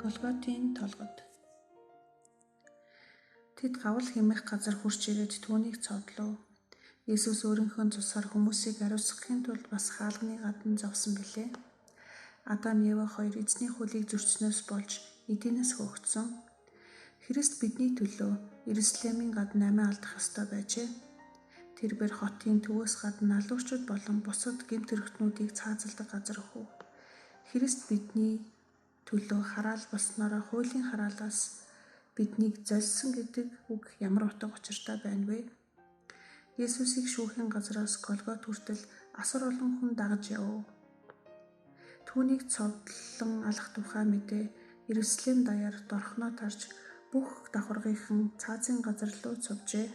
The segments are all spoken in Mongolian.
Голготын толгод. Тэд гавал хэмэх газар хурч ирээд түүнийг цовдлоо. Есүс өөрийнхөө цусаар хүмүүсийг ариусгахын тулд бас хаалганы гадна зовсон билээ. Адам Ева хоёр эзний хөлийг зөрчснөөс болж эдийнээс хөөгдсөн. Христ бидний төлөө Иерусалимийн гадна амиа алдах ёстой байжээ. Тэрбээр хотын төвөөс гадна налуучууд болон бусад гэмт хэрэгтнүүдийг цаазалдаг газар өгөв. Христ бидний төлөө хараал болсноороо хуулийн хараалаас биднийг золисон гэдэг үг ямар утга учиртай байна вэ? Есүсийг шүүхийн газраас Голгот хүртэл асар олон хүн дагаж явв. Түүнийг цовдлон алах тухай мэдээ Иерусалим даяар дорхноо тарж бүх давхаргынхан цаазын газар руу цовжээ.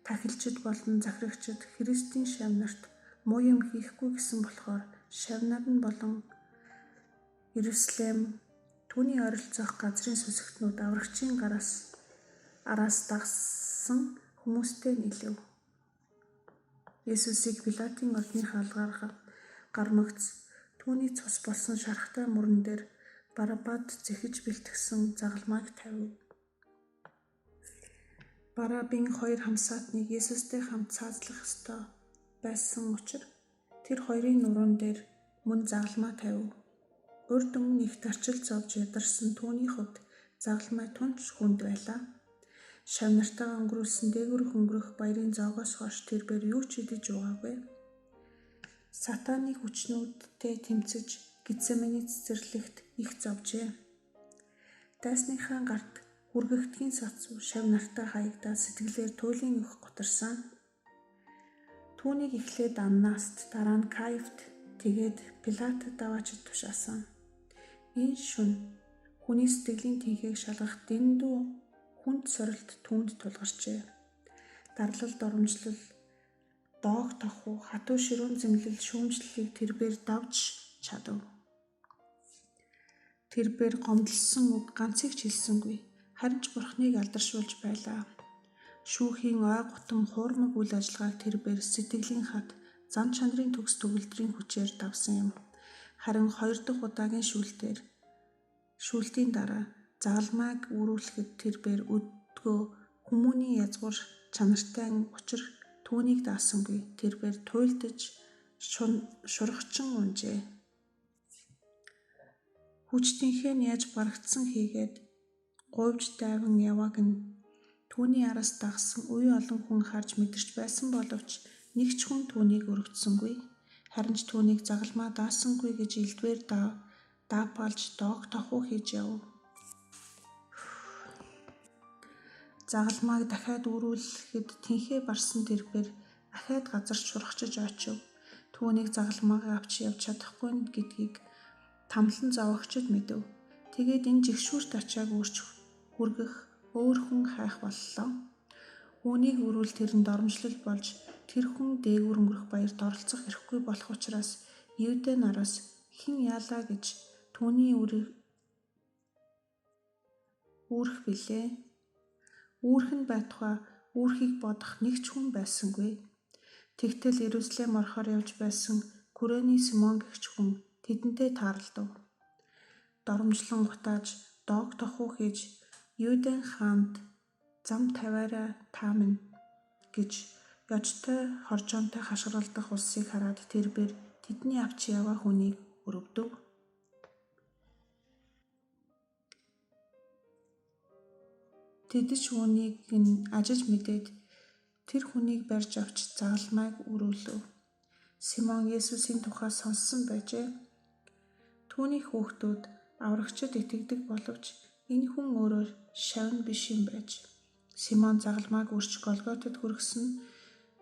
Тахилчид болон захирагчид Христийн шавнарт муу юм хийхгүй гэсэн болохоор шавнар нь болон Иерусалим түүний ойролцоох газрын сүсэгтнүүд аврагчийн араас дагсан хүмүүстэй нийлв. Есүсийг Пилатын ордны хаалгаар гармагц түүний цус болсон шархтай мөрөн дээр Барабад зэхэж бэлтгэсэн загалмайг тавив. Барабын хоёр хамсаатныг Есүстэй хамт цаазлах ёстой байсан учраас тэр хоёрын нуруунд дээр мөн загалмай тавив. Урд өмнө их тарчил зовж ядарсан түүний хувьд загалмай тунч хүнд байлаа. Шавнартайгаа өнгөрүүлсэн дээгүүрх өнгөрөх баярын зоогоос хойш тэрбээр юу ч идэж уугаагүй. Сатаны хүчнүүдтэй тэмцэж Гетсеманы цэцэрлэгт их зовжээ. Дайсныхаа гарт хүргэхдгийн сацуу шавнартай хаягдаад сэтгэлээр туйлын өх гутарсан. Түүнийг эхлээд Аннаст, дараа нь Каифт, тэгээд Пилатад даваачид тушаасан. Энэ шөнө хүний сэтгэлийн тэнхийг шалгах дэндүү хүнд сорилт түүнд тулгарчээ. Дарлал доромжлол, доог тохуу, хатуу ширүүн зэмлэл шүүмжлэлийг тэрбээр давж чадав. Тэрбээр гомдлсон үг ганцыг ч хэлсэнгүй. Харин ч Бурхныг алдаршуулж байлаа. Шүүхийн ой гутам хуурмаг үйл ажиллагааг тэрбээр сэтгэлийн хат, зан чанарын төгс төгөлдрийн хүчээр давсан юм. Харин 2 дахь удаагийн шүүлтийн дараа загалмайг үрүүлэхэд тэрбээр өдгөө хүмүүний язгуур чанартай учир түүнийг даасангүй. Тэрбээр туйлдаж шургачин унжээ. Хүчтийнхээ нь яаж барагдсан хийгээд говьж дайван явааг нь түүний араас дагсан үе олон хүн харж мэдэрч байсан боловч нэг ч хүн түүнийг өргөцсөнгүй. Харин ч түүнийг загалмай даасангүй гэж элдвээр даапаалж доог тохуу хийж яв. Загалмайг дахиад үрүүлэхэд тэнхээ барсан тэрбээр ахаад газарт шургачиж очив. Түүнийг загалмайгаа авч явж чадахгүй гэдгийг тамлан зоогчид мэдэв. Тэгээд энэ жигшүүрт ачааг өөрч хүргэх өөр хүн хайх боллоо. Үүнийг үрүүл тэрэнд доромжлол болж тэр хүн дээгүүр өнгөрөх баярт оролцох эрхгүй болох учраас Юудэ нараас хэн яалаа гэж түүний үүрх билээ. Үүрх нь байтугай үүрхийг бодох нэг ч хүн байсангүй. Тэгтэл Иерусалим орохоор явж байсан Күрэний Симон гэгч хүн тэдэнтэй таарлав. Доромжлон гутааж доог тохуу хийж Юудэн хаанд зам тавиараа та минь гэж ёжтой хоржоонтой хашгиралдах улсыг хараад тэрбээр тэдний авч яваа хүнийг өрөвдөв. Тэд ч үүнийг ажиж мэдээд тэр хүнийг барьж авч загалмайг үрүүлв. Симон Есүсийн тухай сонссон байжээ. Түүний хүүхдүүд аврагчид итгэдэг боловч энэ хүн өөрөө шавн биш юм байж. Симон загалмайг үрж Голготод хүргэсэн нь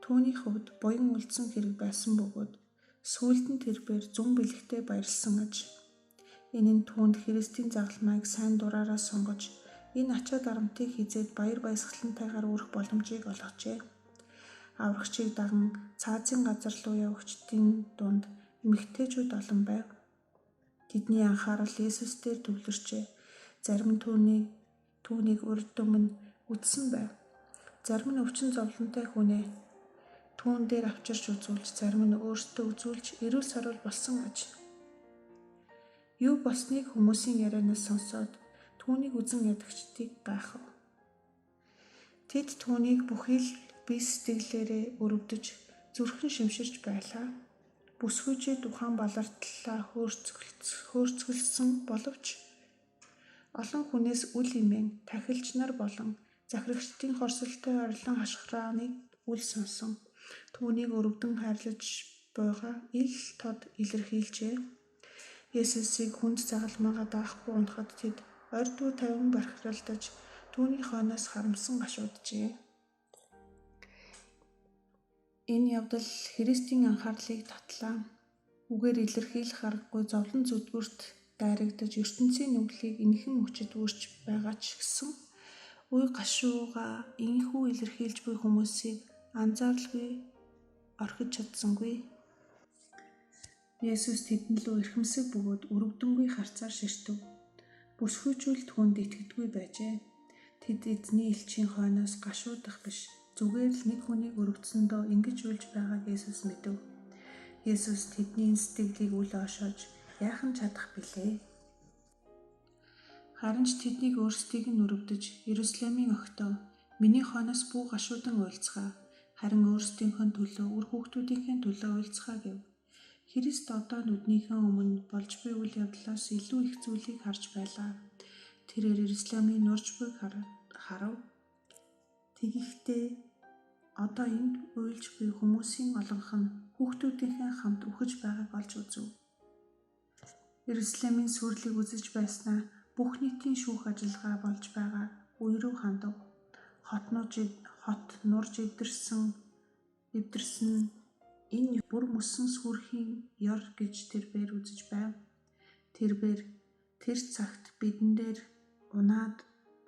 түүний хувьд буян үлдсэн хэрэг байсан бөгөөд сүүлд нь тэрбээр зүн бэлэгтэй баярлсан аж. Энэ нь түүнд Христийн загалмайг сайн дураараа сонгож энэ ачаа дарамтыг хизээд баяр баясгалантайгаар үрэх боломжийг олгожээ. Аврагчийг даган цаазын газар руу явагчдын дунд эмэгтэйчүүд олон байв. Тэдний анхаарал Есүс дээр төвлөрчээ. Зарим нь түүнийг урд өмнө үзсэн байв. Зарим нь өвчин зовлонтой хүнээ түүн дээр авчирч үзүүлж, зарим нь өөртөө үзүүлж эрүүл сарвал болсон аж. Юу болсныг хүмүүсийн ярианаас сонсоод түүнийг үзэн ядагчдыг гайхав. Тэд түүнийг бүхий л бие сэтгэлээрээ өрөвдөж зүрхэн шимширч байлаа. Бүсгүйчид ухаан балартлаа хөөрцгөлсөн боловч олон хүнээс үл имэн тахилч нар болон захирагчдын хорсолтой орилон хашхрааныг үл сонсон. Түүнийг өрөвдөн хайрлаж буйгаа ил тод илэрхийлжээ. Есүсийг хүнд загалмаагаа даахгүй унахад тэд ордуу тавин бархиралдаж түүний хойноос харамсан гашууджээ. Энэ явдал Христийн анхаарлыг татлаа. Үгээр илэрхийлэх аргагүй зовлон зүдгүрт дайрагдаж ертөнцийн нүглийг энхэн мөчөд үүрч байгаа ч гэсэн үе гашууга инхүү илэрхийлж буй хүмүүсийг анзааралгүй орхиж чадсангүй. Есүс тэдэн лөө эрхэмсэг бөгөөд өрөвдөнгүй харцаар ширтэв. Бүсгүйчүүл түүнд итгэдэггүй байжээ. Тэд эзний элчийн хойноос гашуудах биш, зүгээр л нэг хүнийг өрөвдсөндөө ингэж үлж байгааг Есүс мэдэв. Есүс тэдний сэтгэлийг үл оошоож яахан чадах билээ. Харин ч тэднийг өөрсдийг нь өрөвдөж Иерусалимийн огтоо миний хойноос бүү гашуудан уйлцгаа, харин өөрсдийнхөө төлөө үр хүүхдүүдийнхээ төлөө уйлцгаа гэв. Христ одоо нүднийхээ өмнө болж буй үйл явдлаас илүү их зүйлийг харж байлаа. Тэрээр Иерусалимын нурж буйг харав. Тэгэхдээ одоо энд уйлж буй хүмүүсийн олонх нь хүүхдүүдийнхээ хамт үхэж байгааг олж үзв. Иерусалимын сүрлийг үзэж байснаа бүх нийтийн шүүх ажиллагаа болж байгаа үе рүү хандав. Хот нурж эвдэрсэн энэ бүр мөсөн сүрхийн ёр гэж тэрбээр үзэж байв. Тэр цагт бидэн дээр унаад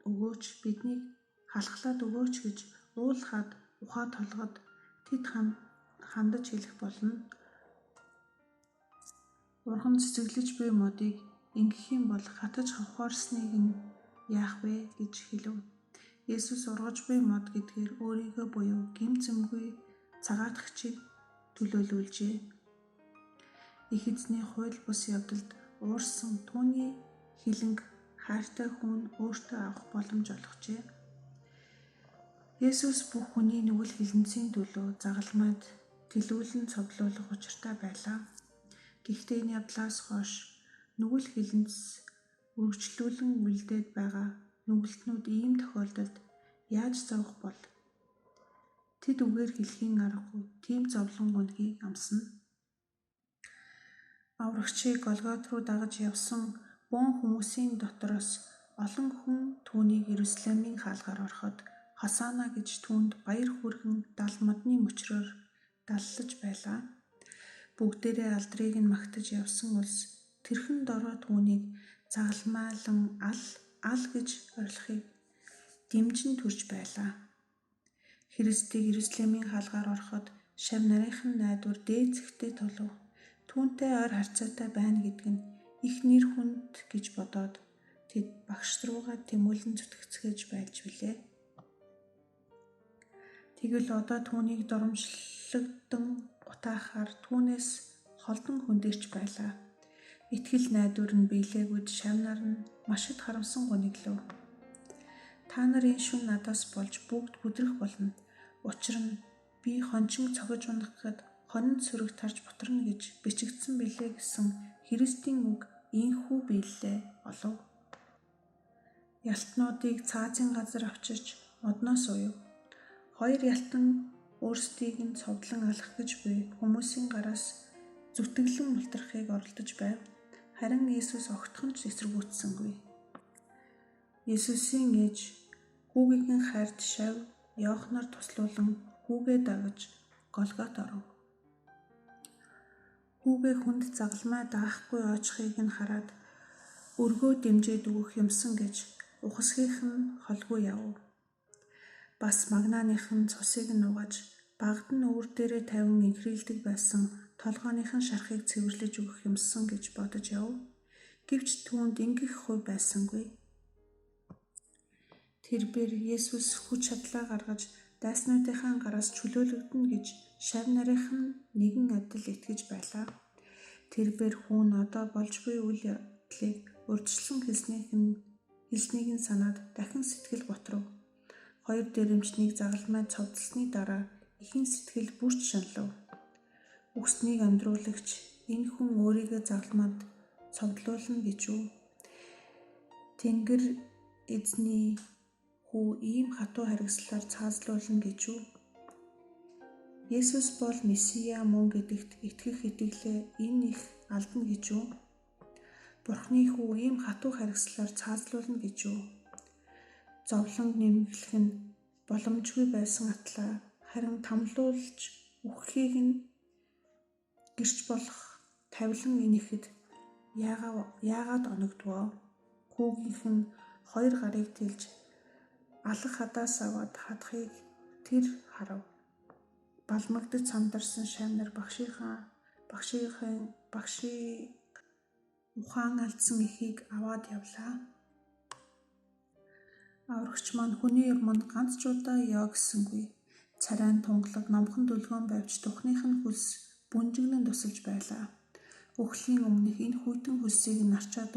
өгөөч, биднийг халахлаад өгөөч гэж уулахад ухаа толгод тэд хандаж хэлэх болно. Бурхан цэцэглэж буй модыг ингэх юм бол хатаж хавхаарсныг нь яах вэ гэж хэлв. Есүс ургаж буй мод гэдгээр өөрийгөө буюу гэмзэмгүй цагаатгагчийг төлөөлүүлжээ. Их эзний хууль бус явдалд уурсан түүний хилэнг хайртай хүн өөртөө авах боломж олгожээ. Есүс бүх хүний нүгэл хилэнцийн төлөө загалмайд тэлүүлэн цовдлуулах учиртай байлаа. Гэхдээ энэ явдлаас хойш нүгэл хилэнц үргэлжлүүлэн үлдээд байгаа нүгэлтнүүд ийм тохиолдолд яаж зовох бол? Тэд үгээр хэлхийн аргагүй тийм зовлон гүнхийг амсна. Аврагчийг Голгот руу дагаж явсан бөөн хүмүүсийн дотроос олон хүн түүнийг Иерусалимын хаалгаар ороход Хосаана гэж түүнд баяр хүргэн дал модны мөчрөөр даллаж байлаа. Бүгдээрээ алдрыг нь магтаж явсан улс тэрхэн дорой түүнийг загалмайлан ал гэж орилохыг дэмжин төрж байлаа. Христийг Иерусалимын хаалгаар ороход шав нарийнхан найдвар дээд зэгтээ тулав. Түүнтэй ойр харьцаатай байна гэдэг нь их нэр хүнд гэж бодоод тэд багш руугаа тэмүүлэн зүтгэцгээж байлж билээ. Тэгвэл одоо түүнийг доромжлогдсон утаахаар түүнээс холдон хөндөрч байлаа. Итгэл найдвар нь биелээгүйд шавнаар нь маш их харамсан гуниглав. Та нар энэ шөнө надаас болж бүгд бүдрэх болно. Учир нь би хончин цогж унах гэд хонин сүрэг тарж бутрна гэж бичигдсэн билээ гэсэн Христийн үг ийхүү биеллээ олов. Ялтнуудыг цаазын газар авчирч модноос уяв. Хоёр ялтан өөрсдийг нь цовдлон алах гэж буй хүмүүсийн гараас зүтгэлэн мултрахыг оролдож байв. Харин Есүс огтхон ч эсэргүүцсэнгүй. Есүсийн ээж хүүгийнхэн хайрт шав Иоханаар туслуулан хүүгээ дагаж Голгот оров. Хүүгээ хүнд загалмай даахгүй оочхыг нь хараад өргөө дэмжээд өгөх юмсан гэж ухасхийнх нь холгүй явв. Бас магнааных нь цусыг нь угааж багад нь өвөр дээрээ тавин инхрийлдэг байсан толгойнхын шархыг цэвэрлэж өгөх юмсан гэж бодож яв. Гэвч түүнд ингэх хувь байсангүй. Тэрбээр Есүс хүч чадлаа гаргаж дайснуудынхаа гараас чөлөөлөгдөнө гэж шав нарийнхан нэгэн адил итгэж байлаа. Тэрбээр хүүн одоо болж буй үйл байдлыг урьдчилан хэлснийг нь санаад дахин сэтгэл готров. Хоёр дээрэмчнийг загалмай цовдлсны дараа ихэнх сэтгэл бүрч шаналв. Үхснийг амьдруулагч энэ хүн өөрийгөө загалмайд цовдлуулна гэж үү? Тэнгэр эзний хүү ийм хатуу харгислаар цаазлуулна гэж үү? Есүс бол Месиа мөн гэдэгт итгэх итгэлээ энэ их алдна гэж үү? Бурхны хүү ийм хатуу харгислаар цаазлуулна гэж үү? Зовлон нэмэглэх нь боломжгүй байсан атлаа харин тамлуулж үхэхийг нь гэрч болох тавилан инэхэд яагаад оногдвоо? Хүүгийнх нь хоёр гарыг тэлж алах хадаас аваад хадахыг тэр харав. Балмагдж сандарсан шавнар багшийн ухаан алдсан эхийг аваад явлаа. Аврагч маань хүний юмд ганц ч удаа ёо гэсэнгүй. Царайн тунгалаг номхон дүлгөөн байвч тухных нь хөлс бүнжигнэн тусалж байлаа. Үхлийн өмнөх энэ хүйтэн хөлсийг нарчаад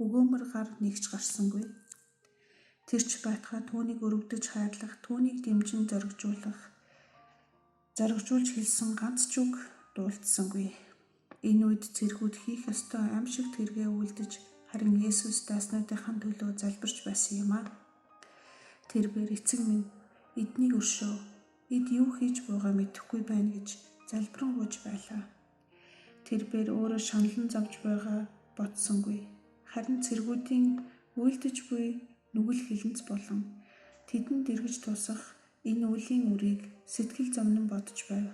өгөөмөр гар нэгч гарсангүй. Тэрч байтугай түүнийг өрөвдөж хайрлах, түүнийг дэмжин зоригжуулж хэлсэн ганц ч үг дуулдсангүй. Энэ үед цэргүүд хийх ёстой ам шиг тэргээ үлдэж харин Есүс дайснуудынхаа төлөө залбирч байсан юм а. Тэрээр эцэг минь эднийг өршөө. Эд юу хийж буйгаа мэдэхгүй байна гэж залбирanгуйж байлаа. Тэрээр өөрөө шаналн зовж байгаа бодсонгүй. Харин цэргүүдийн үйлдэж буй нүгэл хилэнц болон тэдэнд эргэж тусах энэ үлийн үрийг сэтгэл зовнон бодож байв.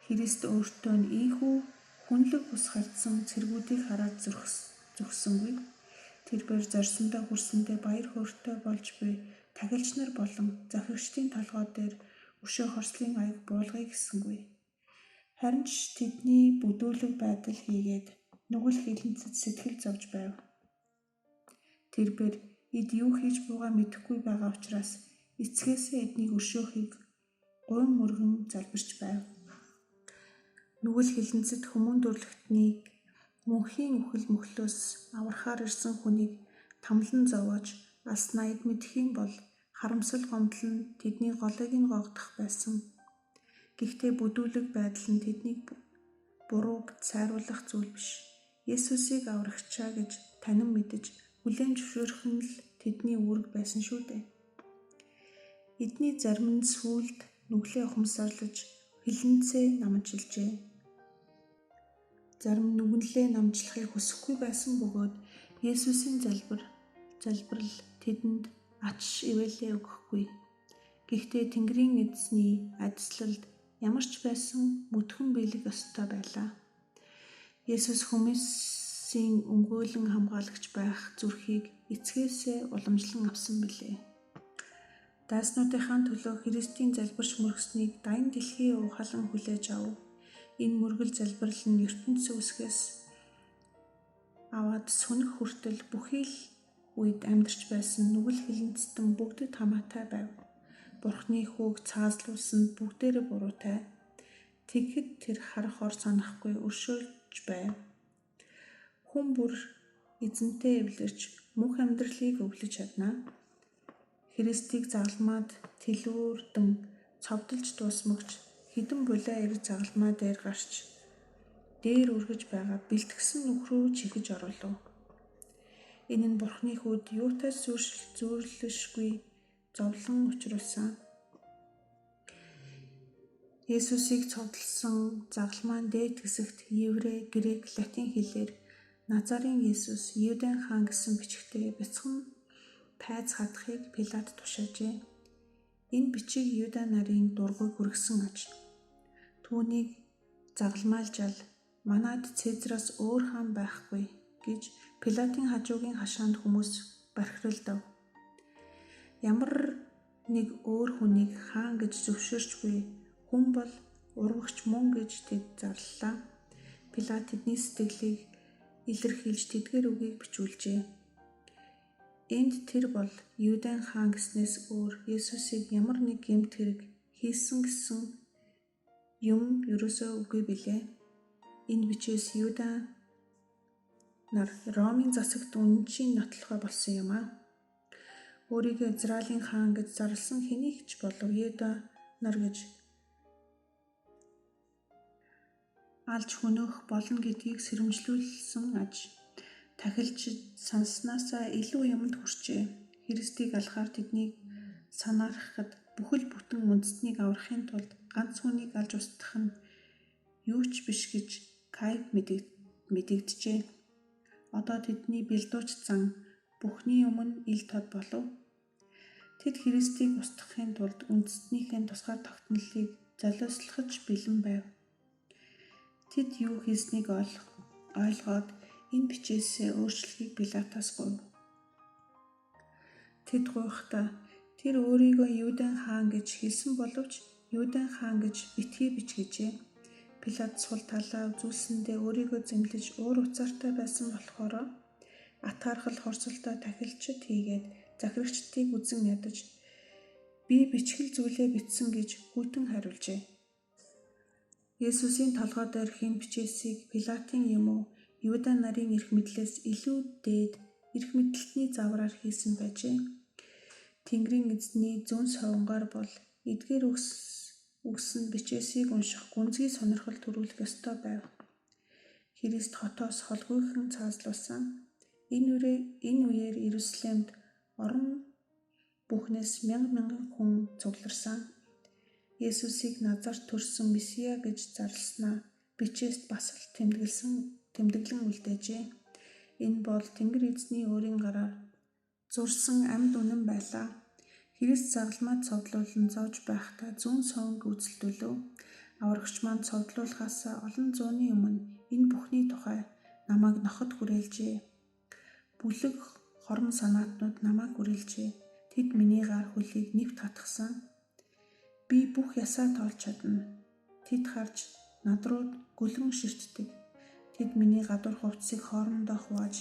Христ өөртөө нь ийхүү хүнлэг бус хардсан цэргүүдийг хараад зүрхсэнгүй. Тэрээр зорьсондоо хүрсэндээ баяр хөөртэй болж буй тахилч нар болон захирагчдын толгой дээр өшөө хорслын аяг буулгая гэсэнгүй. Харин ч тэдний бүдүүлэг байдал хийгээд нүгэл хилэнцэд сэтгэл зовж байв. Тэрээр эд юу хийж буйгаа мэдэхгүй байгаа учраас эцгээсээ эднийг өршөөхийг гуйн мөргөн залбирч байв. Нүгэл хилэнцэд хүмүүн дүрлэгтнийг мөнхийн үхэл мөхлөөс аврахаар ирсэн хүнийг тамлан зовоож алснаа эд мэдхийн бол харамсал гомдол нь тэдний голыг нь гоогдох байсан. Гэхдээ бүдүүлэг байдал нь тэднийг бурууг сайруулах зүйл биш. Есүсийг аврагчаа гэж танин мэдэж хүлээн зөвшөөрөх нь л тэдний үүрэг байсан шүү дээ. Эдний зарим нь сүүлд нүглээ ухамсарлаж хилэнцээ намжилжээ. Зарим нүглээ намжлахыг хүсэхгүй байсан бөгөөд Есүсийн залбирал тэдэнд ач ивэлээ өгөхгүй. Гэхдээ Тэнгэрийн эзний адислалд ямар ч байсан мөдгөн биелэх ёстой байлаа. Есүс хүмүүсийн өмгөөлөн хамгаалагч байх зүрхийг эцгээсээ уламжлан авсан билээ. Дайснуудынхаа төлөө Христийн залбирч мөргснийг даян дэлхий ухаалан хүлээж ав. Энэ мөргөл залбирал нь ертөнцийн үсгээс аваад сүнэх хүртэл бүхий л үед амьдарч байсан нүгэл хилэнцтэн бүгдэд хамаатай байв. Бурхны хүүг цаазлуулсан бүгдээрээ буруутай. Тэгэхэд тэр харах ор санахгүй өршөөлж байв. Хүн бүр эзэнтэй эвлэрч мөнх амьдралыг өвлөж чадна. Христийг загалмаад тэлүүрдэн цовдолж дуусмагч хідэн булаа ирж загалмай дээр гарч дээр үргэж байгаа бэлтгэсэн нүх рүү чихэж оруулав. Энэ нь Бурхны хүүд юутай зүйрлэшгүй зовлон учруулсан. Есүсийг цовдлсон загалмайн дээд хэсэгт еврей, грек, латин хэлээр Назарын Есүс Юудын хаан гэсэн бичгтээ бяцхан пайз хадахыг Пилат тушаажээ. Энэ бичиг Юда нарын дургуйг хүргэсэн аж. Түүнийг загалмайлжал манайд Цезараас өөр хаан байхгүй гэж Пилатын хажуугийн хашаанд хүмүүс бархиралдав. Ямар нэг өөр хүнийг хаан гэж зөвшөөрч буй хүн бол урвагч мөн гэж тэд зарлалаа. Пилат тэдний сэтгэлийг илэрхийлж тэдгээр үгийг бичүүлжээ. Энд тэр бол Юудын хаан гэснээс өөр Есүсийг ямар нэг гэмт хэрэг хийсэн гэсэн юм ерөөсөө үгүй билээ. Энэ бичээс Юда нар Ромын засагт үнэнчийн нотлохой болсон юм аа. Өөрийгөө Израилийн хаан гэж зарласан хэнийг ч болов Юда нар гэж алж хөнөөх болно гэдгийг сэрэмжлүүлсэн аж. Тахилч сонсноосоо илүү юмд хүрчээ. Христийг алахаар тэднийг санаарахад бүхэл бүтэн үндэстнийг аврахын тулд ганц хүнийг алж устгах нь юу ч биш гэж Каив мэдэгджээ. Одоо тэдний бэлдууч зан бүхний өмнө ил тод болов. Тэд Христийг устгахын тулд үндэстнийхээ тусгаар тогтнолыг золиослохож бэлэн байв. Тэд юу хийснийг ойлгоод энэ бичээсээ өөрчлөлийг Пилатаас гуйв. Тэд гуйхдаа тэр өөрийгөө Юудын хаан гэж хэлсэн боловч Юудын хаан гэж битгий бич гэжээ. Пилат сул талаа үзүүлсэндээ өөрийгөө зэмлэж уур уцаартай байсан болохоор атаархал хорсолтой тахилчид хийгээд захирагчдыг үзэн ядаж би бичгэл зүйлээ бичсэн гэж хүйтэн хариулжээ. Есүсийн толгой дээр хийн бичээсийг Пилатын юм уу Юда нарын эрх мэдлээс илүү дээд эрх мэдлэлтний завраар хийсэн байжээ. Тэнгэрийн эзний зүүн совингоор бол эдгээр үгсэн бичээсийг унших гүнзгий сонирхол төрүүлэх ёстой байв. Христ хотоос холгүйхэн цааслуулсан. Энэ үеэр Иерусалимд орон бүхнээс мянган хүн цугларсан. Есүсийг Назарт төрсөн Месиа гэж зарласнаа бичээст бас л тэмдэглэн үлдээжээ. Энэ бол Тэнгэр эзний өөрийн гараар зурсан амьд үнэн байлаа. Христ загалмайд цовдлуулан зовж байхдаа зүүн совинг үзэлдүүлв. Аврагч маань цовдлуулахаас олон зууны өмнө энэ бүхний тухай намайг ноход хүрээлжээ. Бүлэг хорон санаатнууд намайг хүрээлжээ. Тэд миний гар хөлийг нэвт хатгсан. Би бүх ясаа тоолж чадна. Тэд харж над руу гүлэн ширтдэг. Тэд миний гадуур хувцсыг хоорондоо хувааж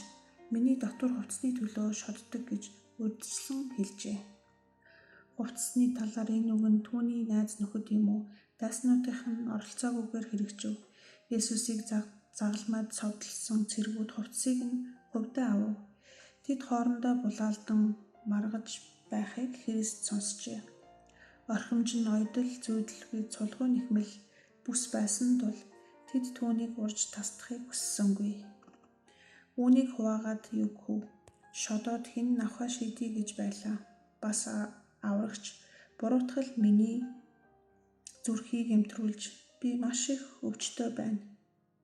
миний дотор хувцсны төлөө шоддог гэж урьдчилан хэлжээ. Хувцсны талаар энэ үг нь түүний найз нөхөд юм уу? Дайснуудынх нь оролцоогүйгээр хэрэгжив. Есүсийг загалмайд цовдлсон цэргүүд хувцсыг нь хувьдаа авав. Тэд хоорондоо булаалдан маргаж байхыг Христ сонсчээ. Орхимж нь ойдол зүйдлгүй цулгуй нэхмэл бүс байсан тул тэд түүнийг урьж тасдахыг хүссэнгүй. Үүнийг хуваагаад югхүү шодоод хэн авахаа шийдье гэж байлаа. Бас аврагч буруутгал миний зүрхийг эмтрүүлж би маш их өвчтөй байна.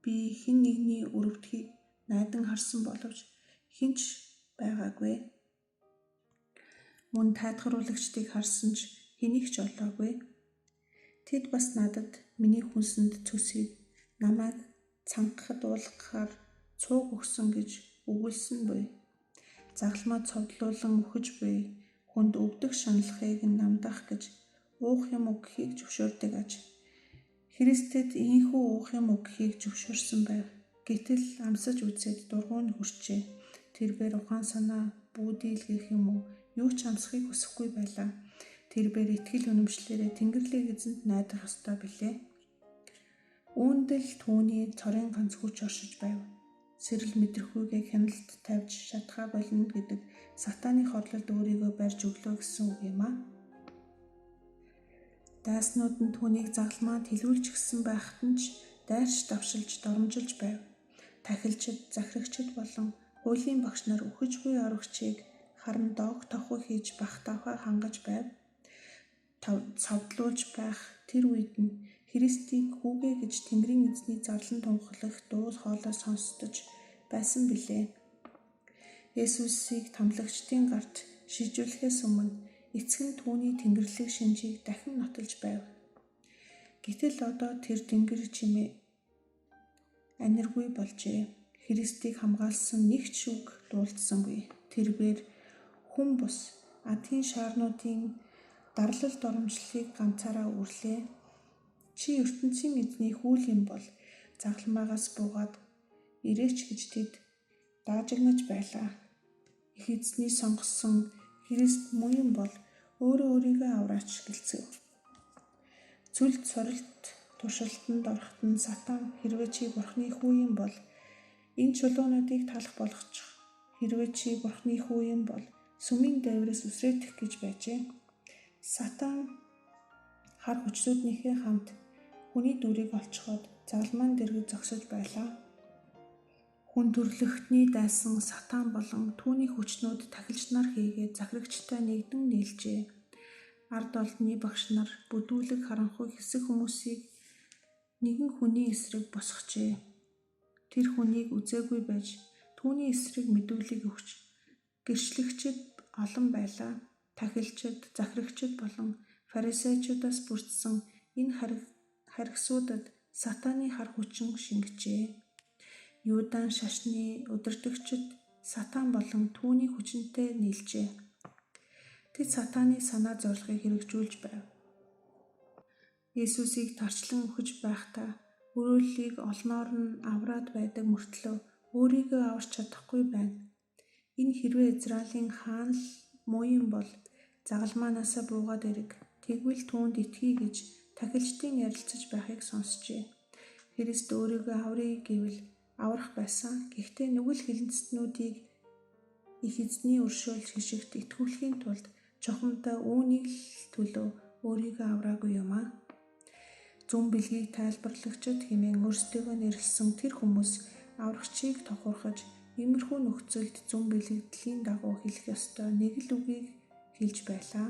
Би хэн нэгний өрөвдөхийг найдан харсан боловч хинч байгаагүй. Мөн тайлгаруулагчдыг харсан ч хэнийг ч олоогүй. Тэд бас надад миний хүнсэнд цөсийг намайг цангахад уулгахаар цууг өгсөн гэж өгүүлсэн буй. Загалмайд цовдлуулан үхэж буй хүнд өвдөх шаналхыг намдах гэж уух юм өгөхийг зөвшөөрдөг аж. Христэд ийхүү уух юм өгөхийг зөвшөөрсөн байв. Гэтэл амсаж үзээд дургуун хүрчээ. Тэрээр ухаан санаа бүүдийл гэх юм уу юу ч амсахыг хүсэхгүй байлаа. Тэрээр итгэл үнэмшлээрээ Тэнгэрлэг эзэнд найдах ёстой билээ. Үүндэл түүний цорын ганц хүч оршиж байв. Сэрэл мэдрэхүйгээ хяналт тавьж шатгаа болно гэдэг сатааны хорлолд өөрийгөө барьж өглөө гэсэн үг юм аа. Дайснууд нь түүнийг загалмайд хэлүүлж гисэн байхад нь ч дайрч давшилж доромжилж байв. Тахилчид, захирагчид болон хуулийн багш нар үхэж буй аврагчийг харан доог тохой хийж бахтаахаа хангаж байв. Цовдлуулж байх тэр үед нь Христийг хүүгээ гэж Тэнгэрийн эзний зарлан тунхаглах дуу хоолой сонсдож байсан билээ. Есүсийг тамлагчдын гарт шижүүлэхээс өмнө эцэг нь түүний Тэнгэрлэг шинжийг дахин нотолж байв. Гэтэл одоо тэр Тэнгэр чимээ аниргүй болжээ. Христийг хамгаалсан нэг ч үг дуулдсангүй. Тэрээр хүн бус адгийн шаарнуудын дарлал доромжлохыг ганцаараа үрлээ. Чи ертөнцийн эзний хүл юм бол загалмайгаас буугаад ирээч гэж тэд даажигнаж байлаа. Их эзний сонгосон Христ муу юм бол өөрийгөө авраач гэлцэв. Цүлд сорилт туршилтанд ороход нь сатан хэрвээ чи бурхны хүү юм бол Энэ чулуунуудыг талах болгочих. Хэрвээ чи Бурхны хүү юм бол сүмийн дээврээс үсрээтэх гэж байжээ. Сатан хар хүчнүүдийнхээ хамт хүний дүрийг олцоход загалмаан дэргэд зогсож байлаа. Хүн төрлөختний дайсан Сатан болон түүний хүчнүүд тахилч нар хийгээд захирагчтай нэгдэн нийлжээ. Ард олонний багш нар бүдүүлэг харанхуй хэсэг хүмүүсийг нэгэн хүний эсрэг босгожээ. Тэр хүнийг үзээгүй байж түүний эсрэг мэдүүлэг өгч гэрчлэгчид олон байлаа. Тахилчид, захирагчид болон фарисеучудаас бүрдсэн энэ харгисуудад Сатаны хар хүчин шингэжээ. Юудан шашны удирдагчид Сатан болон түүний хүчинтэй нийлжээ. Тэд Сатаны санаа зорилгыг хэрэгжүүлж байв. Есүсийг тарчлан өгч байхдаа өрөөллийг олноор нь авраад байдаг мөртлөө өөрийгөө аварч чадахгүй байна. Энэ хэрвээ Израилийн хаан л муу юм бол загалмаанаасаа буугаад ирэг. Тэгвэл түүнд итгэе гэж тахилчдын ярилцаж байхыг сонсчээ. Христ өөрийгөө аврыг гэвэл аврах байсан. Гэхдээ нүгэл хилэнцтнүүдийг их эзний өршөөлж хишигт итгүүлэхийн тулд чухамдаа үүнийг л төлөө өөрийгөө авраагүй юм аа. Зүн бэлгийг тайлбарлагчид хэмээн өөрсдийгөө нэрлсэн тэр хүмүүс аврагчийг тохуурхаж иймэрхүү нөхцөлд зүн бэлгэдлийн дагуу хэлэх ёстой нэг л үгийг хэлж байлаа.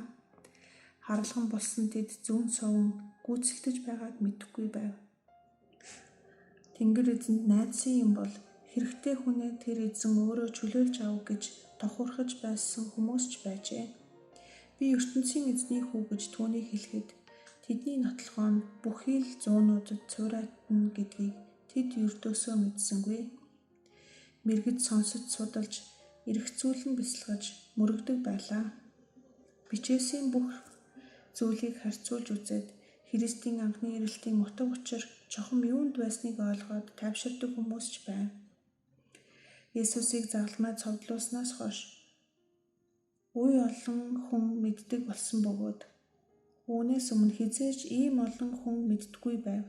Харалган болсон тэд зүн совн гүйцэлдэж байгааг мэдэхгүй байв. Тэнгэр эзэнд найдсан юм бол хэрэгтэй хүнээ тэр эзэн өөрөө чөлөөлж авах гэж тохуурхаж байсан хүмүүс ч байжээ. Би ертөнцийн эзний хүү гэж түүнийг хэлэхэд тэдний нотлохоо нь бүхий л зуунуудад цуурайтна гэдгийг тэд ердөөсөө мэдсэнгүй. Мэргэд сонсож судалж, эргэцүүлэн бясалгаж мөрөгдөг байлаа. Бичээсийн бүх зүйлийг харьцуулж үзээд Христийн анхны ирэлтийн утга учир чухам юунд байсныг ойлгоод тайвширдаг хүмүүс ч байна. Есүсийг загалмай цовдлуулснаас хойш уй олон хүн мэддэг болсон бөгөөд үүнээс өмнө хизээж ийм олон хүн мэддэггүй байв.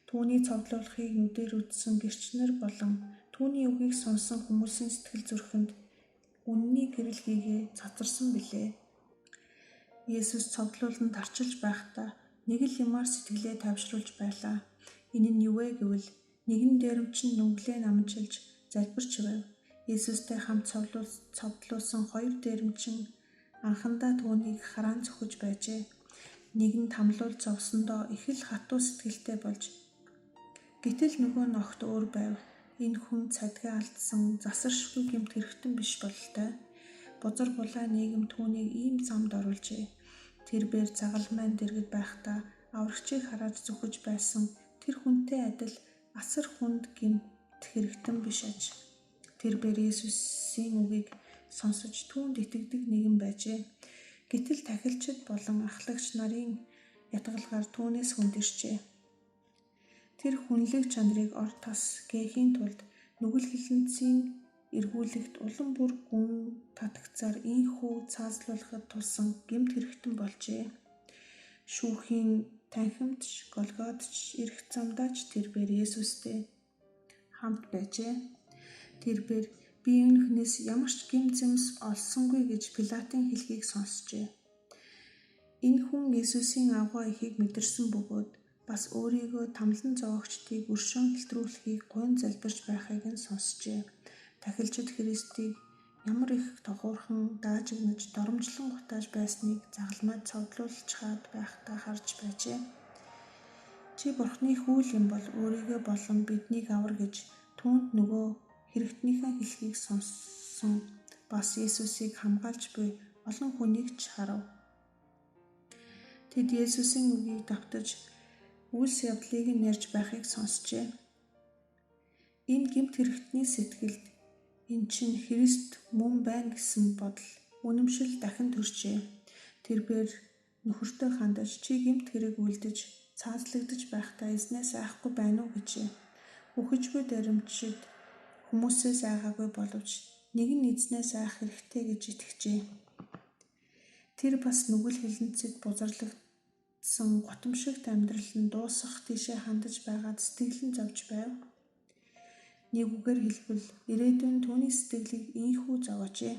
Түүний цовдлуулахыг нүдээр үзсэн гэрчнэр болон түүний үгийг сонсон хүмүүсийн сэтгэл зүрхэнд үнний гэрэл хийгээ цацарсан билээ. Есүс цовдлуулан тарчилж байхдаа нэг л юмар сэтгэлээ тайвшруулж байлаа. Энэ нь юу вэ гэвэл нэгэн дээрэмчин нүнглээ намжилж залбирч байв. Есүстэй хамт цовдлуулсан хоёр дээрэмчин анхандаа түүнийг хараан зөхөж байжээ. Нэг нь тамлуул зовсондоо их л хатуу сэтгэлтэй болж гэтэл нөгөө нь огт өөр байв. Энэ хүн цадгаа алдсан засаршгүй гэмт хэрэгтэн биш бололтой. Бузар булаа нийгэм түүнийг ийм замд оруулжээ. Тэрбээр загалмайн дэргэд байхдаа аврагчийг хараад зүхэж байсан тэр хүнтэй адил асар хүнд гэмт хэрэгтэн биш аж. Тэрбээр Есүсийн үгийг сонсож түүнд итгэдэг нэгэн байжээ. Гэтэл тахилчид болон ахлагч нарын ятгалгаар түүнээс хүндэрчээ. Тэр хүнлэг чанарыг ор тас гээхийн тулд нүгэл хилэнцийн эргүүлэгт улам бүр гүн татагцаар ийхүү цаазлуулахад тулсан гэмт хэрэгтэн болжээ. Шүүхийн танхимдч Голготч ирэх замдаач тэрбээр Есүстэй хамт байжээ. Тэрбээр би энэ хүнээс ямар ч гэм зэмс олсонгүй гэж Пилатын хэлхийг сонсчээ. Энэ хүн Есүсийн авгаа ихийг мэдэрсэн бөгөөд бас өөрийгөө тамлан зоогчдыг өршөөн хэлтрүүлэхийг гуйн залбирч байхыг нь сонсчээ. Тахилчид Христийг ямар их тохуурхан даажигнаж доромжлон гутааж байсныг загалмайд цовдлуулчхаад байхдаа харж байжээ. Чи Бурхны хүү юм бол өөрийгөө болон биднийг авар гэж түүнд нөгөө хэрэгтнийхэн хэлхийг сонссон бас Есүсийг хамгаалж буй олон хүнийг ч харав. Тэд Есүсийн үгийг давтаж үйлс явдлыг нь ярьж байхыг сонсчээ. Энэ гэмт хэрэгтний сэтгэлд эн чинь Христ мөн байна гэсэн бодол үнэмшил дахин төржээ. Тэрбээр нөхөртөө хандаж чи гэмт хэрэг үлдэж цаазлагдаж байхдаа эзнээс айхгүй байна уу гэжээ. Үхэж буй дээрэмчид хүмүүсээс айгаагүй боловч нэг нь эзнээс айх хэрэгтэй гэж итгэжээ. Тэр бас нүгэл хилэнцэд бузарлагдсан гутамшигт амьдрал нь дуусах тийшээ хандаж байгаад сэтгэлэн зовж байв. Нэг үгээр хэлбэл ирээдүйн түүний сэтгэлийг ийхүү зовоожээ.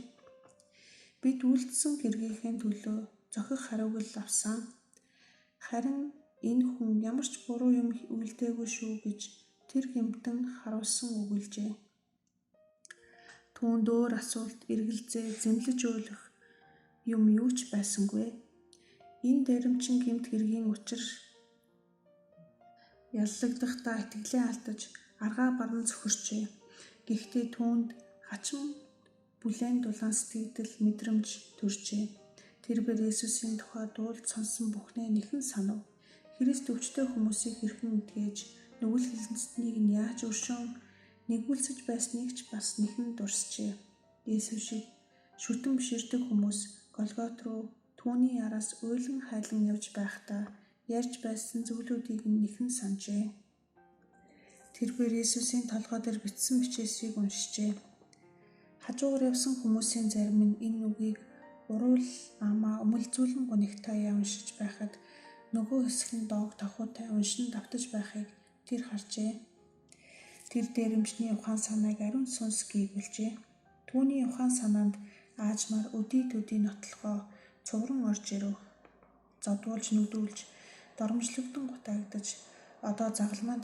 Бид үйлдсэн хэргийнхээ төлөө зохих хариуг авсан. Харин энэ хүн ямар ч буруу юм үйлдээгүй шүү гэж тэр гэмтэн харуулсан өгүүлжээ. Түүнд өөр асуулт, эргэлзээ, зэмлэж өөлөх юм юу ч байсангүй. Энэ дээрэмчин гэмт хэргийн учир яллагдахдаа итгэлээ алдаж аргаа баран зөхөрчээ. Гэхдээ түүнд хачин бүлээн дулаан сэтгэгдэл мэдрэмж төржээ. Тэрбээр Есүсийн тухай дуулж сонсон бүхнээ нэхэн санав. Христ өвчтөе хүмүүсийг хэрхэн итгэж, нүгэл хэлцнийг нь яаж өршөөн нэгүүлсэж байсныг ч бас нэхэн дурсжээ. Есүс шиг шүтэн биширдэг хүмүүс Голгот руу түүний араас уйлан хайлан явж байхдаа ярьж байсан зүйлүүдийг нь нэхэн санджээ. Тэрбээр Есүсийн толгой дээр бичсэн бичээсийг уншжээ. Хажуугаар явсан хүмүүсийн зарим нь энэ үгийг уруул амаа өмөлзүүлэн гунигтаяа уншиж байхад нөгөө хэсэг нь доог давхуутай уншин давтаж байхыг тэр харжээ. Тэр дээрэмчний ухаан санааг ариун сүнс гүйвэлжээ. Түүний ухаан санаанд аажмаар өдий төдий нотлохоо цувран орж ирэв. Зодуулж нүдүүлж доромжлогдсон гутагдаж одоо загалмайн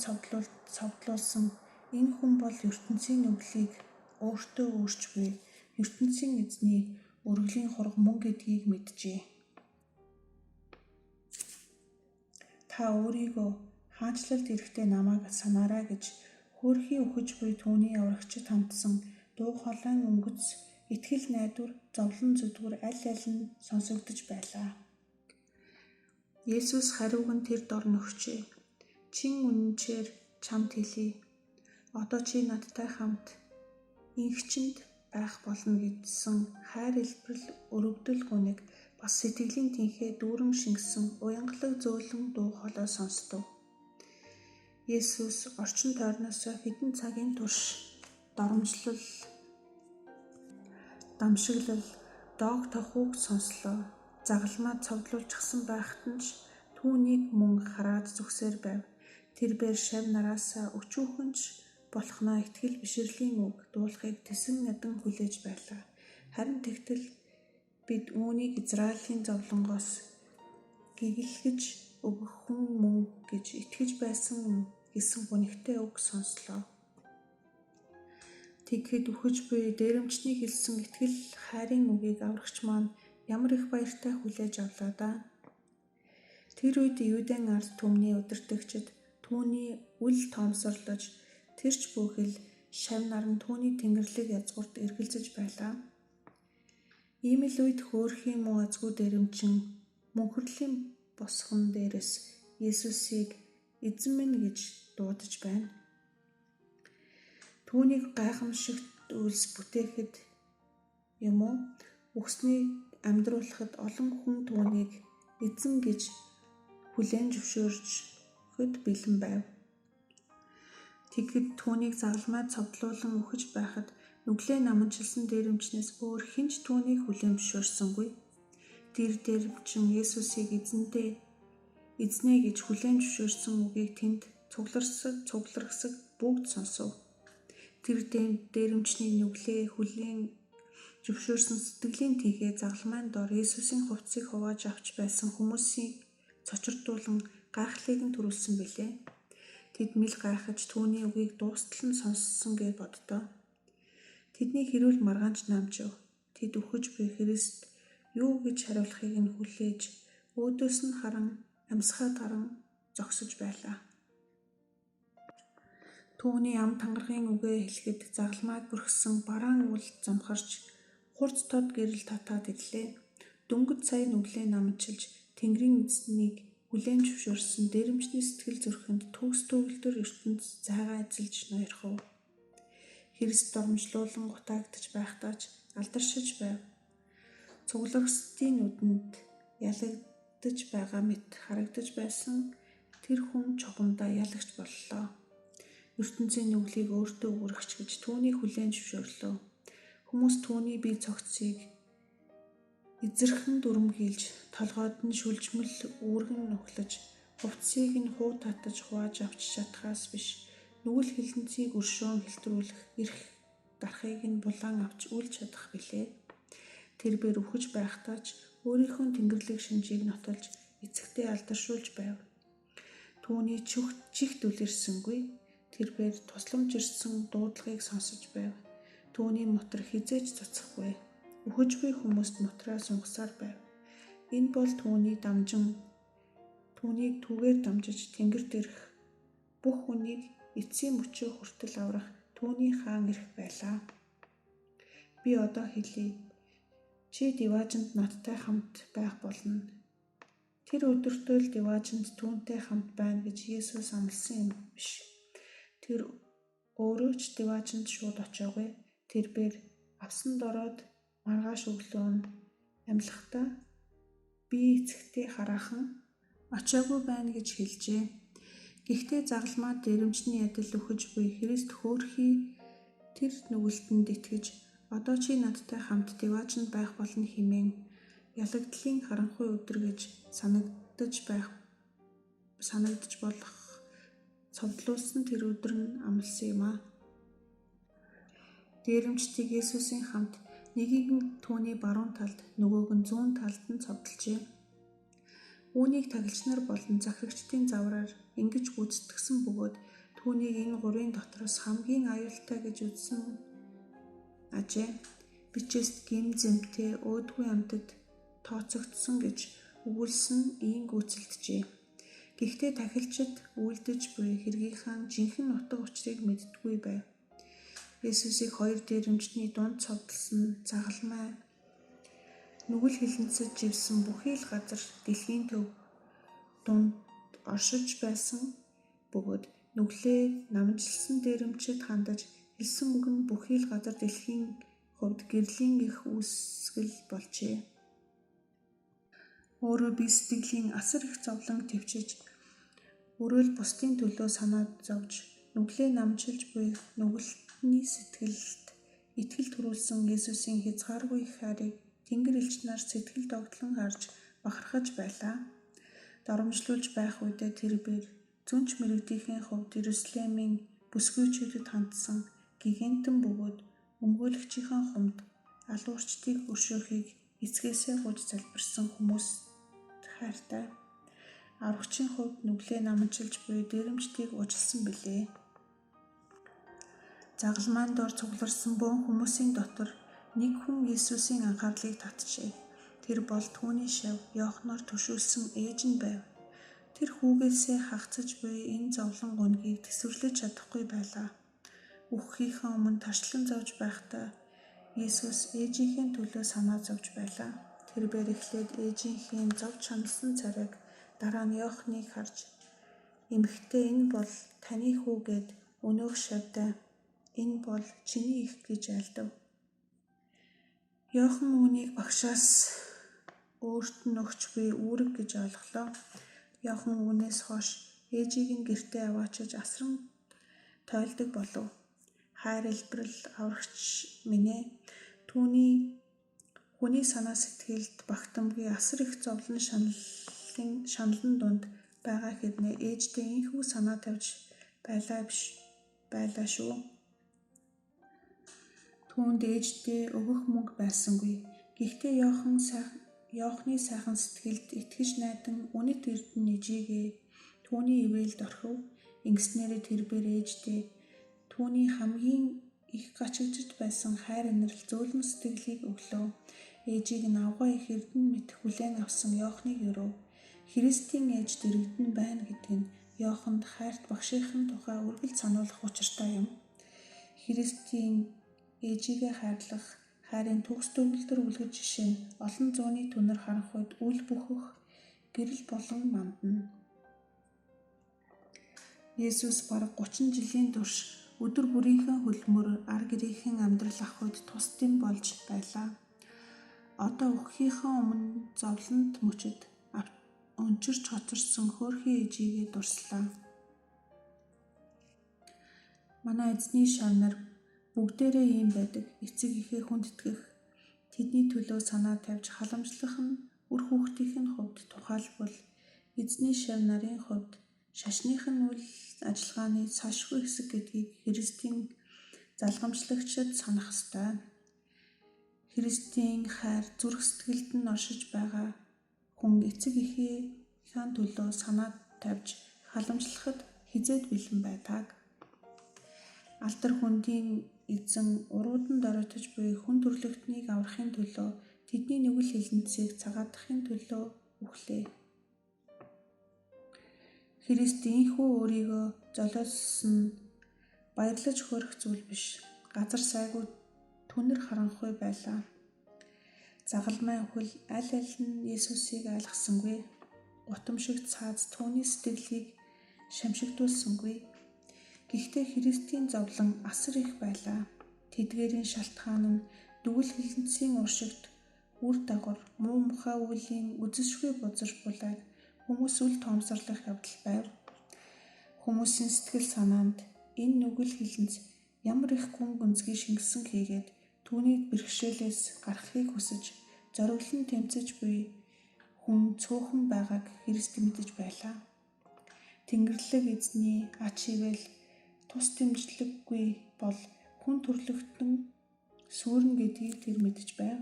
цовдлуулсан энэ хүн бол ертөнцийн нүглийг өөртөө өөрч буй ертөнцийн эзний өргөлийн хураг мөн гэдгийг мэджээ. Та өөрийгөө хаанчлалд ирэхдээ намайг санаарай гэж хөөрхий үхэж буй түүний аврагчид хандсан дуу хоолойн өнгөц итгэл найдвар зовлон зүдгүр аль нь сонсогдож байлаа. Есүс хариуг нь тэр дор нөгчээ. Чин үнэнчээр чамд хэлье. Одоо чи надтай хамт инхчэнд байх болно гэсэн хайр илбэрл өрөвдөл гуниг бас сэтгэлийн тэнхээ дүүрэн шингэсэн уянгалаг зөөлөн дуу хоолой сонсдов. Есүс орчин тойрноос хэдэн цагийн турш доромжлол, дамшиглал, доог тохиуг сонслоо. Загалмаа цовдлуулчихсан байхад нь ч түүнийг мөн хараад зүгсээр байв. Тэрбээр шав нараасаа өчүүхэнж болохноо итгэл биширлийн үг дуулахыг тэсэн ядан хүлээж байлаа. Харин тэгтэл бид үүнийг Израилийн зовлонгоос гэгэлгэж өгөх хүн мөн гэж итгэж байсан гэсэн гунигтай үг сонслоо. Тэгэхэд үхэж буй дээрэмчний хэлсэн итгэл хайрын үгийг аврагч маань ямар их баяртай хүлээж авлаа да. Тэр үед Юудын ард түмний удирдагчид түүний үл тоомсорлож тэрч бүхэл шав нар нь түүний тэнгэрлэг язгуурт эргэлзэж байлаа. Ийм л үед хөөрхийн муу азгүй дээрэмчин мөнхөрлийн босгон дээрээс Есүсийг эзэн минь гэж дуудаж байна. Түүнийг гайхамшигт үйлс бүтээхэд юм уу үхснийг амьдруулахад олон хүн түүнийг эзэн гэж хүлээн зөвшөөрчөд бэлэн байв. Тэгэхэд түүнийг загалмай цовдлуулан үхэж байхад нүглээ наманчилсан дээрэмчнээс өөр хэн ч түүнийг хүлээн зөвшөөрсөнгүй. Тэр дээрэмчин Есүсийг эзнээ гэж хүлээн зөвшөөрсөн үгийг тэнд цугларсаг бүгд сонсов. Тэр дээрэмчний нүглээ хүлээн зөвшөөрсөн сэтгэлийн тэнхээ загалмайн дор Есүсийн хувцсыг хувааж авч байсан хүмүүсийг цочирдуулан гайхлыг нь төрүүлсэн билээ. Тэд мэл гайхаж түүний үгийг дуустал нь сонссон гэж боддоо. Тэдний хэрүүл маргаанч намжив. Тэд үхэж буй Христ юу гэж хариулахыг нь хүлээж өөдөөс нь харан амьсгаад гаран зогсож байлаа. Түүний ам тангаргийн үгээ хэлэхэд загалмайг бүрхсэн бараан үл замхарч хурц тод гэрэл татаад ирлээ. Дөнгөж сая нүглээ наманчилж Тэнгэрийн эзнийг хүлээн зөвшөөрсөн дээрэмчний сэтгэл зүрхэнд төгс төгөлдөр ертөнд зайгаа эзэлж ноёрхов. Христ доромжлуулан гутагдж байхдаа ч алдаршиж байв. Цуглагсдын нүдэнд ялагдж байгаа мэт харагдаж байсан тэр хүн чухамдаа ялагч боллоо. ертөнцийн нүглийг өөртөө үүрэгч гэж түүнийг хүлээн зөвшөөрлөө. Хүмүүс түүний бие цогцыг эзэрхэн дүрмгийлж, толгойд нь шүлжмэл үүргэн нуглаж, хувцсыг нь хуу татаж хувааж авч чадхаас биш нүгэл хилэнцгийг өршөөн хэлтрүүлэх эрх дарахыг нь булан авч үлж чадах билээ. Тэрбээр үхэж байхдаа ч өөрийнхөө тэнгэрлэг шинжийг нотолж эцэгтэй алдаршуулж байв. Түүний чихт үлэрсэнгүй. Тэрбээр тусламж ирсэн дуудлагыг сонсож байв. Түүний мотор хизээж цуцахгүй. Үхэж буй хүмүүст мотраа сунгасаар байв. Энэ бол түүнийг түүгээр дамжиж тэнгэр дээрх бүх хүнийг эцсийн мөчөө хүртэл аврах түүний хаан ирэх байлаа. Би одоо хэлье. Чи Диваажинд надтай хамт байх болно. Тэр өдөртөө л Диваажинд түүнтэй хамт байна гэж Есүс амласан юм биш. Тэр өөрөө ч Диваажинд шууд очоогүй. Тэрбээр авсанд ороод маргааш өглөө нь амьлахдаа би эцэгтэй хараахан очоогүй байна гэж хэлжээ. Гэхдээ загалмаа дээрэмчний адил үхэж буй Христ хөөрхий тэр нүгэлтэнд итгэж одоо чи надтай хамт Диваажинд байх болно хэмээн ялагдлын харанхуй өдөр гэж санагдаж болох цовдлуулсан тэр өдөр нь амласан юм аа. Дээрэмчдийг Есүсийн хамт нэгийг нь түүний баруун талд, нөгөөг нь зүүн талд нь цовдлжээ. Үүнийг тагилч нар болон захирагчдын завраар ингэж гүйцэтгсэн бөгөөд түүнийг энэ гурвын дотроос хамгийн аюултай гэж үзсэн ажээ. Бичээс гим зэмтэй өөдгүй амьтад тооцогдсон гэж өгүүлсэн ийм гүйцэлджээ. Гэхдээ тахилчид үйлдэж буй хэргийнхаа жинхэнэ утга учирыг мэддэггүй байв. Есүсийг хоёр дээрэмчний дунд цовдлсон загалмай нүгэл хилэнцэж живсэн бүхий л газар дэлхийн төв дунд оршиж байсан бөгөөд нүглээ намжилсан дээрэмчид хандаж хэлсэн үг нь бүхий л газар дэлхийн хувьд гэрлийн их үүсгэл болжээ. Өөрөө бие сэтгэлийн асар их зовлон төвчж өрөөл бусдын төлөө санаа зовж нүглээ намжилж буй нүгэлтний сэтгэлд итгэл төрүүлсэн Есүсийн хязгааргүй их хайрыг Тэнгэр элч нар сэтгэл догтлон харж бахархаж байлаа. Доромжлуулж байх үедээ тэрбээр зүнч мэрэгдийнхээ хувьд Иерусалимын бүсгүйчүүдэд хандсан гигантэн бөгөөд өмгөөлөгчийн хумд алуурчдыг өршөөхийг эцгээсээ гуйж залбирсан хүмүүст хайртай. Аврагчийн хувьд нүглээ намжилж буй дээрэмчдийг уужилсан билээ. Загалмайн доор цугларсан бөөн хүмүүсийн дотор нэг хүн Есүсийн анхаарлыг татжээ. Тэр бол түүний шав Иоханоор төшүүлсэн ээж нь байв. Тэр хүүгээсээ хагцаж буй энэ зовлон гунгийг тэсвэрлэж чадахгүй байлаа. Үххийнхээ өмнө тарчлан зовж байхдаа Есүс ээжийнхээ төлөө санаа зовж байлаа. Тэрбээр эхлээд ээжийнхээ зовж шаналсан царайг дараа нь Иоханыг харж "Эмэгтэй, энэ бол таны хүү" гэд өнөөх шавьдаа "Энэ бол чиний их" гэж айлдав. Иохан үүнийг багшаас өөрт нь өгч буй үүрэг гэж ойлголоо. Иохан үүнээс хойш ээжийг нь гэртээ аваачиж асран тойлдог болов. Хайр илбэрл аврагч минь ээ, хүний санаа сэтгэлд багтамгүй асар их зовлон шаналн дунд байгаа хэрнээ ээждээ ийхүү санаа тавьж байлаа шүү. Түүнд ээждээ өгөх мөнгө байсангүй. Гэхдээ Иохны сайхан сэтгэлд итгэж найдан үнэт эрдэнэ ижийгээ түүний ивэлд орхив. Ингэснээрээ тэрбээр ээждээ түүний хамгийн их гачигдж байсан хайр инрэл зөөлөн сэтгэлийг өглөө. Ээжийг нь авгай их эрдэнэ мэт хүлээн авсан Иохныг өрөв. Христийн ээж дэрэгдэн байна гэдэг нь Иоханд хайрт багшийнхэн тухай үргэлж сануулгах учиртай юм. Христийн ээжигээ хайрлах хайрын төгс төгөлдөр үлгэж жишээ нь олон зууны түнэр харанх үед үл бүхэх гэрэл болон мандна. Есүс бараг 30 жилийн турш өдөр бүрийнхээ хөлмөр ар гэрийнхэн амьдрал авахд тусдим болж байлаа. Одоо үххийнхээ өмнө зовлонд мөчөд өнчирч хоцорсон хөөрхий ээжигээ дурслаа. Манай эзний шавнар бүгдээрээ ийм байдаг. Эцэг ихээ хүндэтгэх, тэдний төлөө санаа тавьж халамжлах нь үр хүүхдийн хувьд тухайлбал эзний шав нарын хувьд шашных нь үйл ажиллагааны цаашгүй хэсэг гэдгийг Христийн залгамжлагчид санах ёстой. Христийн хайр зүрх сэтгэлд нь оршиж байгаа хүн эцэг эхийнхээ төлөө санаа тавьж халамжлахад хизээд бэлэн байдаг. Алдар хүндийн эзэн урууданд оройтож буй хүн төрлөختнийг аврахын төлөө тэдний нүгэл хилэнцгийг цагаатгахын төлөө үхлээ. Христ ийхүү өөрийгөө золиослсон нь баярлаж хөөрөх зүйл биш. Газар сайгүй түнэр харанхуй байлаа. Загалмай өхөл аль нь Есүсийг айлгсангүй. Гутамшигт цааз түүний сэтгэлийг шамшигдуулсангүй. Гэхдээ Христийн зовлон асар их байлаа. Тэдгээрийн шалтгаан нь дүгэл хилэнцгийн уршигт үр дагавар муу мухай үеийн үзэсгүй бузар булайг хүмүүс үл тоомсорлох явдал байв. Хүмүүсийн сэтгэл санаанд энэ нүгэл хилэнц ямар их гүн гүнзгий шингэсэн хийгээд түүнийг бэрхшээлээс гаргахыг хүсэж зориглон тэмцэж буй хүн цөөхөн байгааг Христ мэдэж байлаа. Тэнгэрлэг эзний ач ивэл тус дэмжлэггүй бол хүн төрлөختөн сүрнэ гэдгийг тэр мэдэж байв.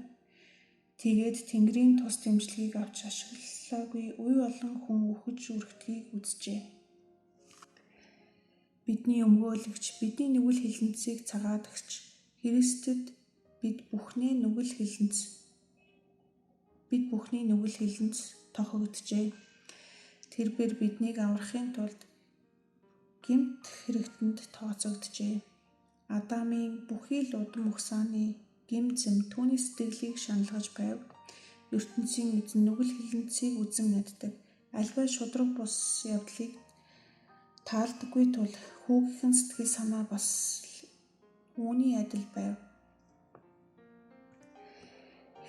Тэгээд Тэнгэрийн тус дэмжлэгийг авч ашиглалаагүй үе олон хүн үхэж үргэлтгийг үзжээ. Бидний өмгөөлөгч, бидний нүгэл хилэнцгийг цагаатгагч Христэд бид бүхний нүгэл хилэнц тохигджээ. Тэрээр биднийг аврахын тулд гэмт хэрэгтэнд тооцогджээ. Адамын бүхий л удам ухсааны гим зэм түүний сэтгэлийг шаналгаж байв. ертөнцийн эзэн нүгэл хилэнцгийг үзэн яддаг альва шудраг бус явдлыг таалдаггүй тул хүүгийнхэн сэтгэл санаа бас үүний адил байв.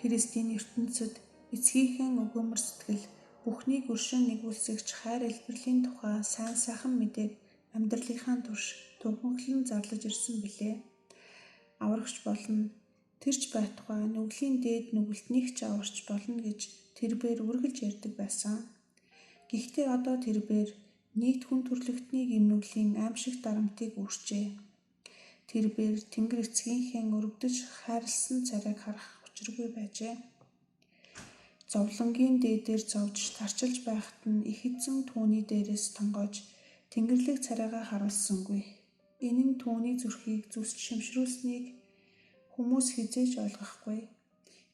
Христийн ертөнцид эцгийнхэн өгөөмөр сэтгэл бүхнийг өршөөн нэгүүлсэгч хайр элбэрлийн тухай сайн сайхан мэдээг амьдралынхаа турш төвхөнхлөн зарлаж ирсэн билээ. Аврагч болно, тэрч байтугай нүглийн дээд нүгэлтнийг ч аварч болно гэж тэрбээр үргэлж ярьдаг байсан. Гэхдээ одоо тэрбээр нийт хүн төрлөختний гимнүглийн аимшигт дарамтыг үүрчээ. Тэрбээр Тэнгэр эцгийнхээ өргөдөж хайрлсан царайг харах учиргүй байжээ. Зовлонгийн дээдээр зовж тарчилж байхад нь их эзэн түүний дээрээс тонгоож Тэнгэрлэг царайгаа харуулсангүй. Энэ нь түүний зүрхийг зүсч шимшрүүлсэнийг хүмүүс хизээж ойлгохгүй.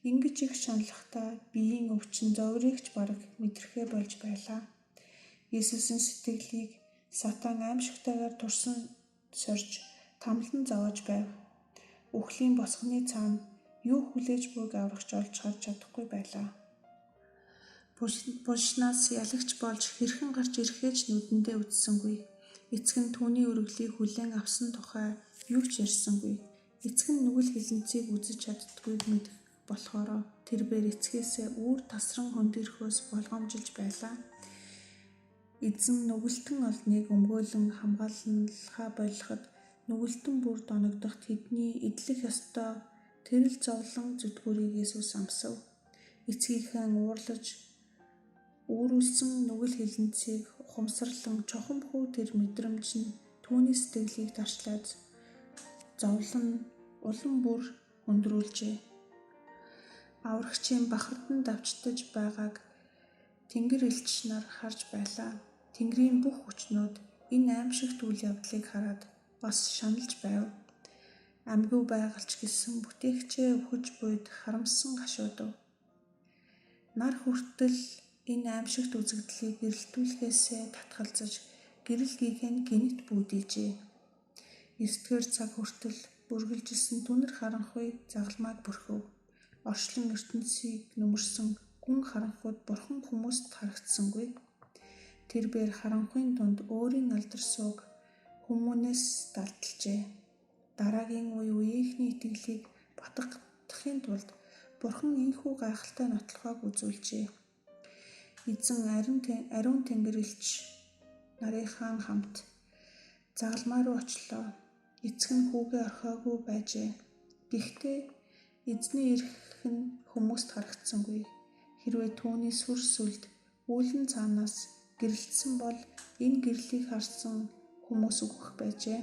Ингэж их шаналхдаа биеийн өвчин зоврыгч бараг мэдрэхээ болж байлаа. Есүсийн сэтгэлийг сатан аимшигтайгаар турсан сорж тамлан зовоож байв. Үхлийн босгоны цаана юу хүлээж буйг аврагч олж харж чадахгүй байлаа. Булшнаас ялагч болж хэрхэн гарч ирэхээ ч нүдэндээ үзсэнгүй. Эцэг нь түүний өргөлийг хүлээн авсан тухай юу ч ярьсангүй. Эцэг нь нүгэл хилэнцгийг үзэж чаддаггүйг мэдэх болохоор тэрбээр эцгээсээ үүр тасран хөндөрөхөөс болгоомжилж байлаа. Эзэн нүгэлтэн олныг өмгөөлөн хамгааллахаа болиход нүгэлтэн бүр доногдох тэдний эдлэх ёстой тэрэл зовлон зүтгүүрийг Есүс амсав. Эцгийнхэн уурлаж үүрүүлсэн нүгэл хилэнцгийг ухамсарлан чухамхүү тэр мэдрэмж нь түүний сэтгэлийг дарчлаад зовлон улам бүр өндрүүлжээ. Аврагчийн бахардан давчдаж байгааг Тэнгэр элч нар харж байлаа. Тэнгэрийн бүх хүчнүүд энэ аимшигт үйл явдлыг хараад бас шаналж байв. Амьгүй байгаль ч гэсэн бүтээгчээ өхөж буйд харамсан гашуудав. Нар хүртэл энэ аимшигт үзэгдлийг гэрэлтүүлэхээсээ татгалзаж гэрэл гийхэн гинэт бүүдийжээ. 9-р цаг хүртэл бүргэлжилсэн түнэр харанхуй загалмайг бүрхөв. Орчлон ертөнцийг нөмөрсөн гүн харанхуйд бурхан хүмүүст харагдсангүй. Тэрбээр харанхуйн дунд өөрийн алдар сууг хүмүүнээс далдалжээ. Дараагийн үеийнхний итгэлийг батгахын тулд бурхан ийхүү гайхалтай нотлохоог үзүүлжээ. Эзэн ариун тэнгэр элч нарынхаа хамт загалмай руу очлоо. Эцэг нь хүүгээ орхиогүй байжээ. Гэхдээ эзний ирэх нь хүмүүст харагдсангүй. Хэрвээ түүний сүр сүлд үүлэн цаанаас гэрэлтсэн бол энэ гэрлийг харсан хүмүүс үгэх байжээ.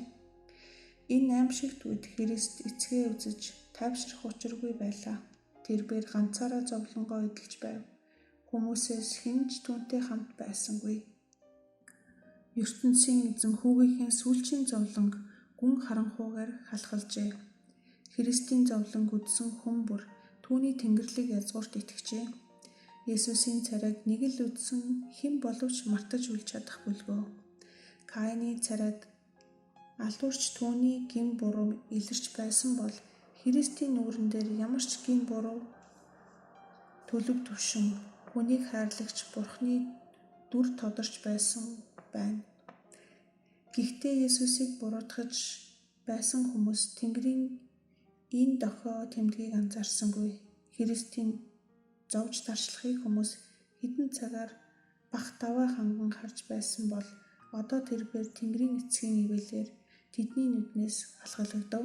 Энэ аимшигт үед Христ эцгээ үзэж тайвшрах учиргүй байлаа. Тэрээр ганцаараа зовлонгоо эдэлж байв. Хүмүүсээс хэн ч түүнтэй хамт байсангүй. ертөнцийн эзэн хүүгийнхээ сүүлчийн зовлонг гүн харанхуугаар халахалжээ. Христийн зовлонг үдсэн хүн бүр түүний тэнгэрлэг язгуурт итгэжээ. Есүсийн царайг нэг л үдсэн хэн боловч мартаж үл чадах бүлгөө. Каины царайд алуурч түүний гин буруу илэрч байсан бол Христийн нүүрэн дээр ямар ч гин буруу төлөв түшин хүнийг хайрлагч Бурхны дүр тодорч байсан байна. Гэхдээ Есүсийг буруутгаж байсан хүмүүс Тэнгэрийн энэ дохио тэмдгийг анзаарсангүй. Христийн зовж таршлахыг хүмүүс хэдэн цагаар бах даваа ханган харж байсан бол одоо тэрээр Тэнгэрийн эцгийн ивэлээр тэдний нүднээс алхалагдав.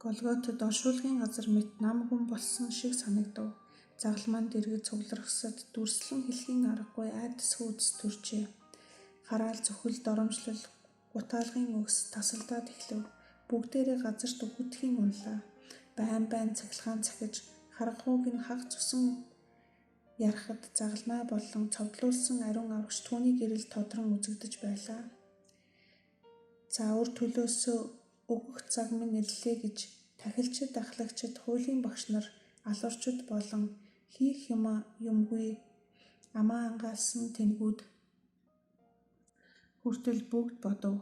Голготод оршуулгын газар мэт нам хүн болсон шиг санагдав. Загалмаанд дэргэд цуглархсад дүрслэн хэлхийн аргагүй айдас хүйдэс төржээ. Хараал зүхэл доромжлол гутаалгын өгс тасалдаад эхлэв. Бүгдээрээ газарт өгөдхийн унлаа. Байн цахилгаан цахиж харанхууг нь хаг цусан ярахад загалмай болон цовдлуулсан ариун аврагч түүний гэрэл тодрон үзэгдэж байлаа. За өр төлөөсөө өгөх цаг минь ирлээ гэж тахилчид ахлагчид хуулийн багш нар алуурчид болон хийх юмгүй амаа ангаасан тэнгүүд хүртэл бүгд бодов.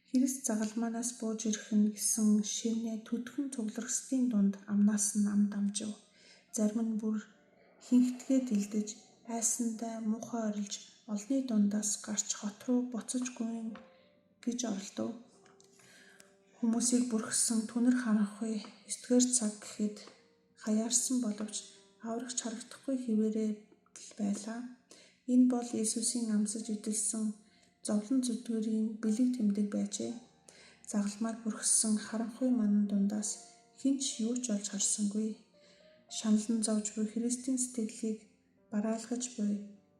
Христ загалмаанаас бууж ирэх нь гэсэн шивнээ төдхөн цуглархсдын дунд амнаас нь ам дамжив. Зарим нь бүр хинхтгээд илдэж айсандаа муухай орилж олны дундаас гарч хот руу буцаж гуйн гэж оролдов. Хүмүүсийг бүрхсэн түнэр харанхуй 9-р цаг гэхэд хаяарсан боловч аврагч харагдахгүй хэвээрээ байлаа. Энэ бол Есүсийн амсаж идэлсэн зовлон зүдгүүрийн бэлэг тэмдэг байжээ. Загалмаар бүрхсэн харанхуй манан дундаас хэн ч юу ч олж харсангүй. Шаналн зовж буй Христийн сэтгэлийг бараалгаж буй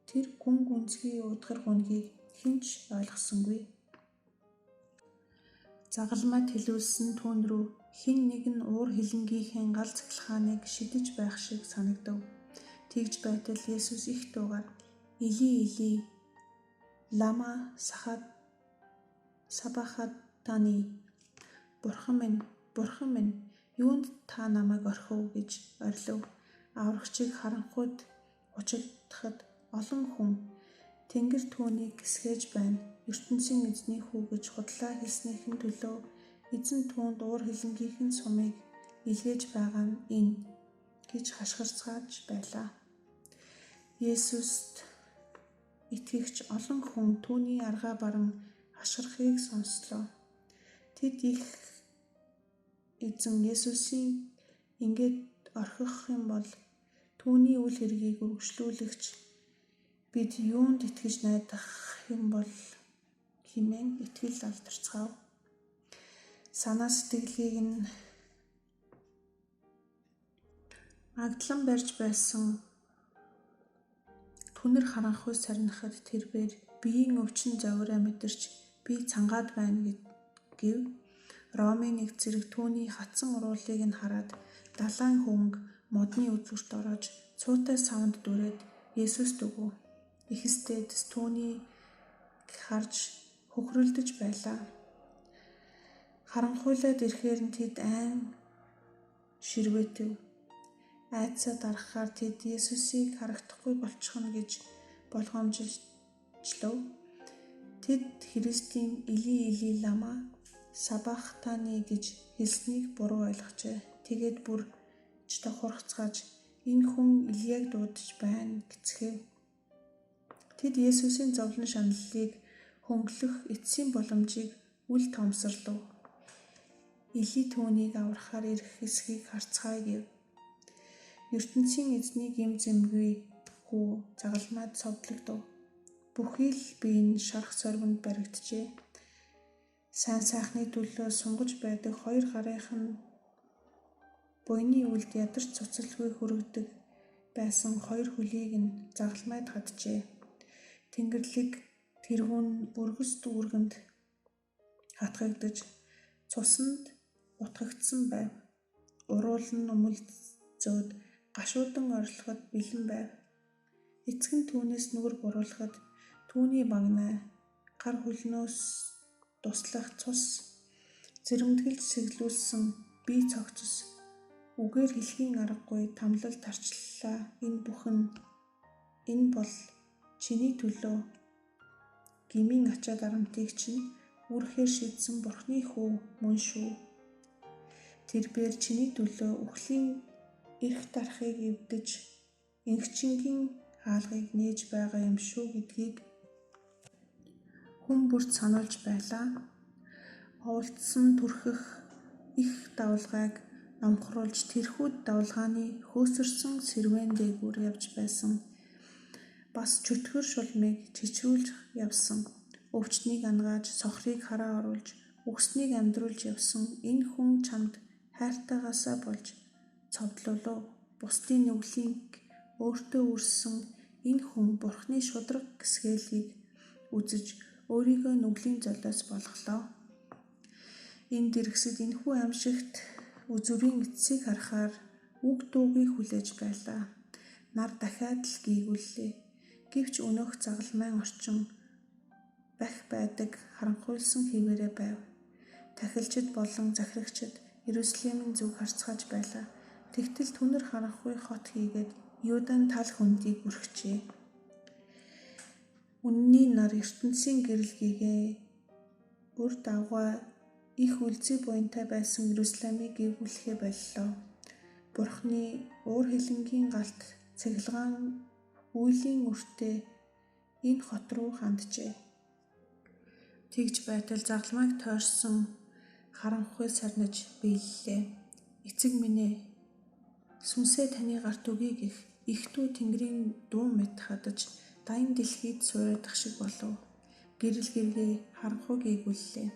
тэр гүн гүнзгий удгар гунгийг хэн ч ойлгосонгүй. Загалмайд хэлүүлсэн түүн рүү хэн нэгэн уур хилэнгийнхээ гал цахилгааныг шидэж байх шиг санагдав. Тэгж байтал Есүс их дуугаар Или лама сабахатани Бурхан минь юунд та намайг орхив гэж орилов. Аврагчийг харанхуйд учигдахад олон хүн Тэнгэр түүнийг гисгээж байна. ертөнцийн эзний хүү гэж худлаа хэлснийхэн төлөө эзэн түүнд уур хилэнгийнхэн сумыг илгээж байгаа нь энэ гэж хашгирцгааж байлаа. Есүст итгэгч олон хүн түүний аргаа баран хашгирахыг сонслоо. Тэд их эзэн Есүсийн ингээд орхих юм бол түүний үйл хэргийг үргэлжлүүлэгч бид юунд итгэж найдах юм бол хэмээн итгэл алдарцгаав. Санаа сэтгэлийг нь агдлан барьж байсан түнэр харанхуй сарнихад тэрээр биеийн өвчин завираа мэдэрч би цангаад байна гэв. Ромын нэг зэрэг түүний хатсан уруулыг нь хараад далайн хөвнг модны үзүүрт ороод цуутай савнд дүрээд Есүст өгөв. Ихэстэйдэс түүнийг харж хөхрөлдөж байлаа. Харанхуйлаад ирэхээр нь тэд айн ширвэтэв. Айдсаа дарахаар тэд Есүсийг харагдахгүй болчихно гэж болгоомжлов. Тэд Христийн Или лама сабахтани гэж хэлснийг буруу ойлгожээ. Тэгээд бүр ч тохиорцгааж энэ хүн Илияг дуудаж байна гэцгээв. Тэд Есүсийн зовлон шаналлыг хөнгөлөх эцсийн боломжийг үл тоомсорлов. Или түүнийг аврахаар ирэх хэсгийг харцгаая гэв. ертөнцийн эзний гим зэмгүй хүү загалмайд цовдлогдов. Бүхий л бие нь шарх соргинд баригджээ. Сайн сайхны төлөө сунгаж байдаг хоёр гарынхан буйны үлд ядарч цуцалгүй хүрэгдэг байсан хоёр хөлийг нь загалмайд хаджээ. Тэнгэрлэг тэргүүн бүргэс дүүргэнд хатгагдаж цуснд утгагдсан байв. Уруул нь өмөлцөөд гашуудан орилоход бэлэн байв. Эцэг нь түүнээс нүгэр буруулахад түүний багнаа гар хөлнөөс туслах цус зэрэмдгэлж сэглүүлсэн бие цогцос үгээр хэлхийн аргагүй тамлал тарчлалаа. Энэ бол чиний төлөө гмийн ачаа дарамтыг чинь үрхээр шийдсэн Бурхны хүү мөн шүү. Тэрбээр чиний төлөө үхлийн эрх дарахыг эвдэж ингчингийн хаалгыг нээж байгаа юм шүү гэдгийг хүн бүрт сануулж байлаа. Оволдсон түрхэх их давалгааг номхруулж тэрхүүд давалгааны хөөсөрсөн сэрвэн дээгүүр явж байсан. Бас чөтгөр шулмыг чичрүүлж явсан. Өвчтнийг ангааж сохрыг хараа оруулж үхснийг амьдруулж явсан энэ хүн чамд хайртайгаасаа болж цовдлуулав. Бусдын нүглийг өөртөө үрсэн энэ хүн Бурхны шударга гисгэлийг үзэж өөрийгөө нүглийн золиос болголоо. Энэ дэргэсэд энэхүү амьшигт үзүрийн эцсийг харахаар үг дуугүй хүлээж байлаа. Нар дахиад л гийгүүллээ. Гэвч өнөөх загалмайн орчин бах байдаг харанхуйлсан хэвээрээ байв. Тахилчид болон захирагчид Иерусалимын зүг харцгааж байлаа. Тэгтэл түнэр харанхуй хот хийгээд Юудан тал хөндийг бүрхжээ. Үнний нар ертөнцийн гэрэлгээгээ урд авгаа их үлзий буянтай байсан Иерусалимыг гүйгүүлэхээ боллоо. Бурхны уур хилэнгийн галт цахилгаан үйлийн үртэй энэ хот руу ханджээ. Тэгж байтал загалмайг тойрсон харанхуй сарниж биеллээ. Эцэг минь ээ, сүнсээ таны гарт өгье гэх ихтүү тэнгэрийн дуу мэт хадаж даян дэлхийд суурайдах шиг болов. Гэрэл гэргээ харанхуй гийгүүллээ.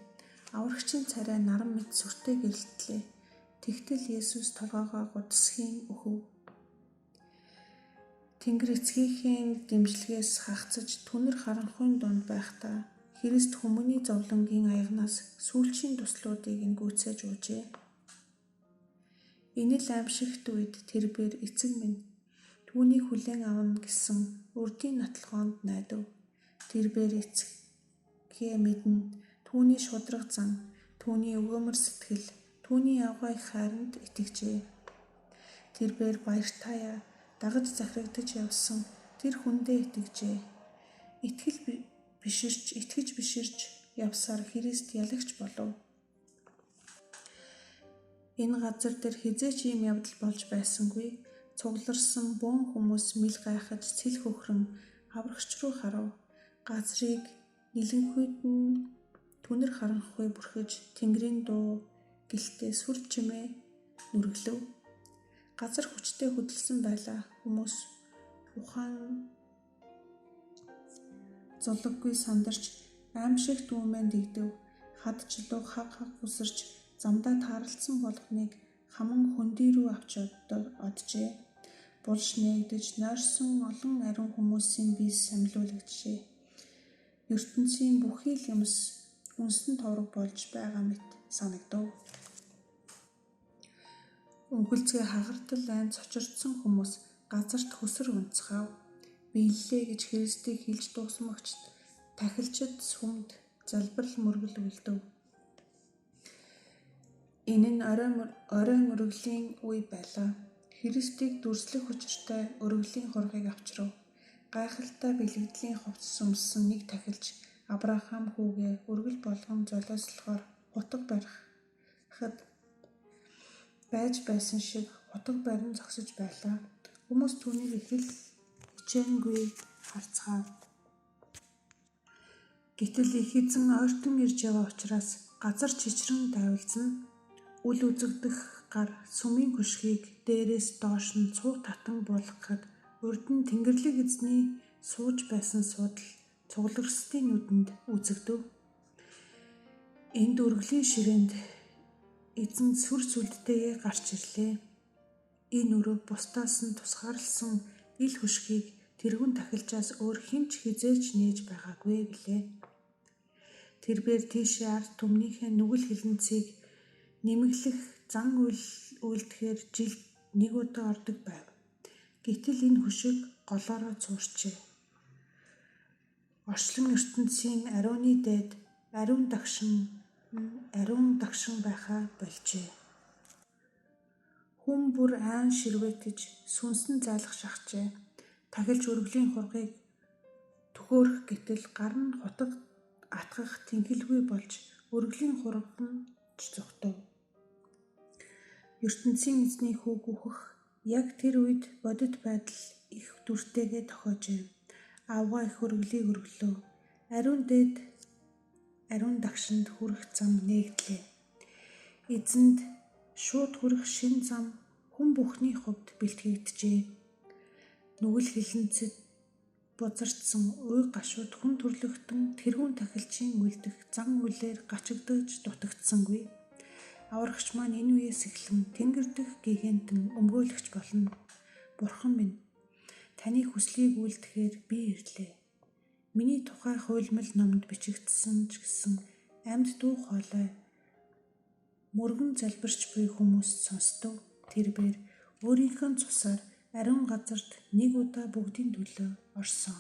Аврагчийн царай наран мэт сүртэй гэрэлтлээ. Тэгтэл Есүс толгоогоо гудасхийн өхөв. Тэнгэр эцгийнхээ дэмжлэгээс хагацж түнэр харанхуйн дунд байхдаа Христ хүмүүний зовлонгийн аягнаас сүүлчийн туслуудыг нь гүйцээж уужээ. Энэ л амьшигт үед тэрбээр эцэг минь түүнийг хүлээн авна гэсэн урдийн натлгоонд найдав. Тэрбээр эцгээ мэднэ түүний шударга зан, түүний өгөөмөр сэтгэл, түүний авгай хайранд итгэжээ. Тэрбээр баяртайя дагаж захирагдаж явсан тэр хүндээ итгэжээ. Итгэж биширч явсаар Христ ялагч болов. Энэ газар дээр хизээч ийм явдал болж байсангүй. Цугларсан бөөн хүмүүс мэл гайхаж цэл хөхрөн аврагч руу харав. Газрыг нилэнхүйд нь түнэр харанхуй бүрхэж тэнгэрийн дуу гэлтээ сүр чимээ нүргэлв. Газар хүчтэй хөдөлсөн байлаа. Хүмүүс ухаан зулггүй сандарч аимшигт үүмэн дэгдэв. Хад чулуу хаг усарч замдаа таарлцсан болгоныг хаман хөндий рүү авч оджээ. Булш нээгдэж нойрсон олон ариун хүмүүсийн бие самлуулагджээ. ертөнцийн бүхий л юмс үнсэн товрог болж байгаа мэт санагдав. Үгэлцгээ хагартал айн цочирдсан хүмүүс газарт хөсөр унцгаав. Биеллээ гэж Христийг хэлж дуусмагчд тахилчид сүмд залбирал мөргөл үлдэв. Энэ нь оройн өргөлийн үе байлаа. Христийг дүрслэх учиртай өргөлийн хургийг авчрав. Гайхалтай бэлгэдлийн хувцс өмссөн нэг тахилч Авраам хүүгээ өргөл болгон золиослохоор утга барихад байж байсан шиг утга барин зогсож байлаа. Хүмүүс түүнийг их л хичээнгүй харцгаав. Гэтэл их эзэн ойртон ирж яваа учраас газар чичрэн тайвалзна. Үл үзэгдэх гар сүмийн хөшгийг дээрээс доош нь цуу татан буулгахад урд нь Тэнгэрлэг эзний сууж байсан суудал цугларсдын нүдэнд үзэгдэв. Энд өргөлийн ширээнд эзэн сүр сүлдтэйгээ гарч ирлээ. Энэ өрөөг бусдаас нь тусгаарласан ил хөшгийг тэрүүн тахилчаас өөр хинч хизээж нээж байгаагүй гэлээ. Тэрбээр тийшээ ард түмнийхээ нүгэл хилэнцгийг нэмэглэх зан үйлдэхээр жилд нэг удаа ордог байв. Гэтэл энэ хөшиг голоороо цуурчээ. Орчлон ертөнцийн ариуны дээд ариун дагшин байхаа болжээ. Хүн бүр айн ширвэтэж сүнсэн зайлах шахжээ. Тахилч өргөлийн хургийг төхөөрөх гэтэл гар нь хутаг атгах тэнхэлгүй болж өргөлийн хураг нь зүхтав. ертөнцийн эзний хүү гүхэх яг тэр үед бодит байдал их дүртэйгээ тохиожээ. Авгаа их өргөлийг өргөлөө. Ариун дээд ариун дагшинд хүрэх зам нээгдлээ. Эзэнд шууд хүрэх шин зам хүн бүхний хувьд бэлтгэгджээ. Нүгэл хилэнцэд бузардсан уй гашууд хүн төрлөختөн тэрүүн тахилчийн үлдэх зан үйлээр гачигдаж дутагдсангүй. Аврагч маань энэ үеэс эхлэн тэнгэр дэх гигантэн өмгөөлөгч болно. Бурхан минь, таны хүслийг үйлдэхээр би ирлээ. Миний тухай хуйлмал номд бичигдсэн ч гэсэн амьд дуу хоолой мөргөн залбирч буй хүмүүс сонсдов. Тэрбээр өөрийнхөө цусаар ариун газарт нэг удаа бүгдийн төлөө орсон.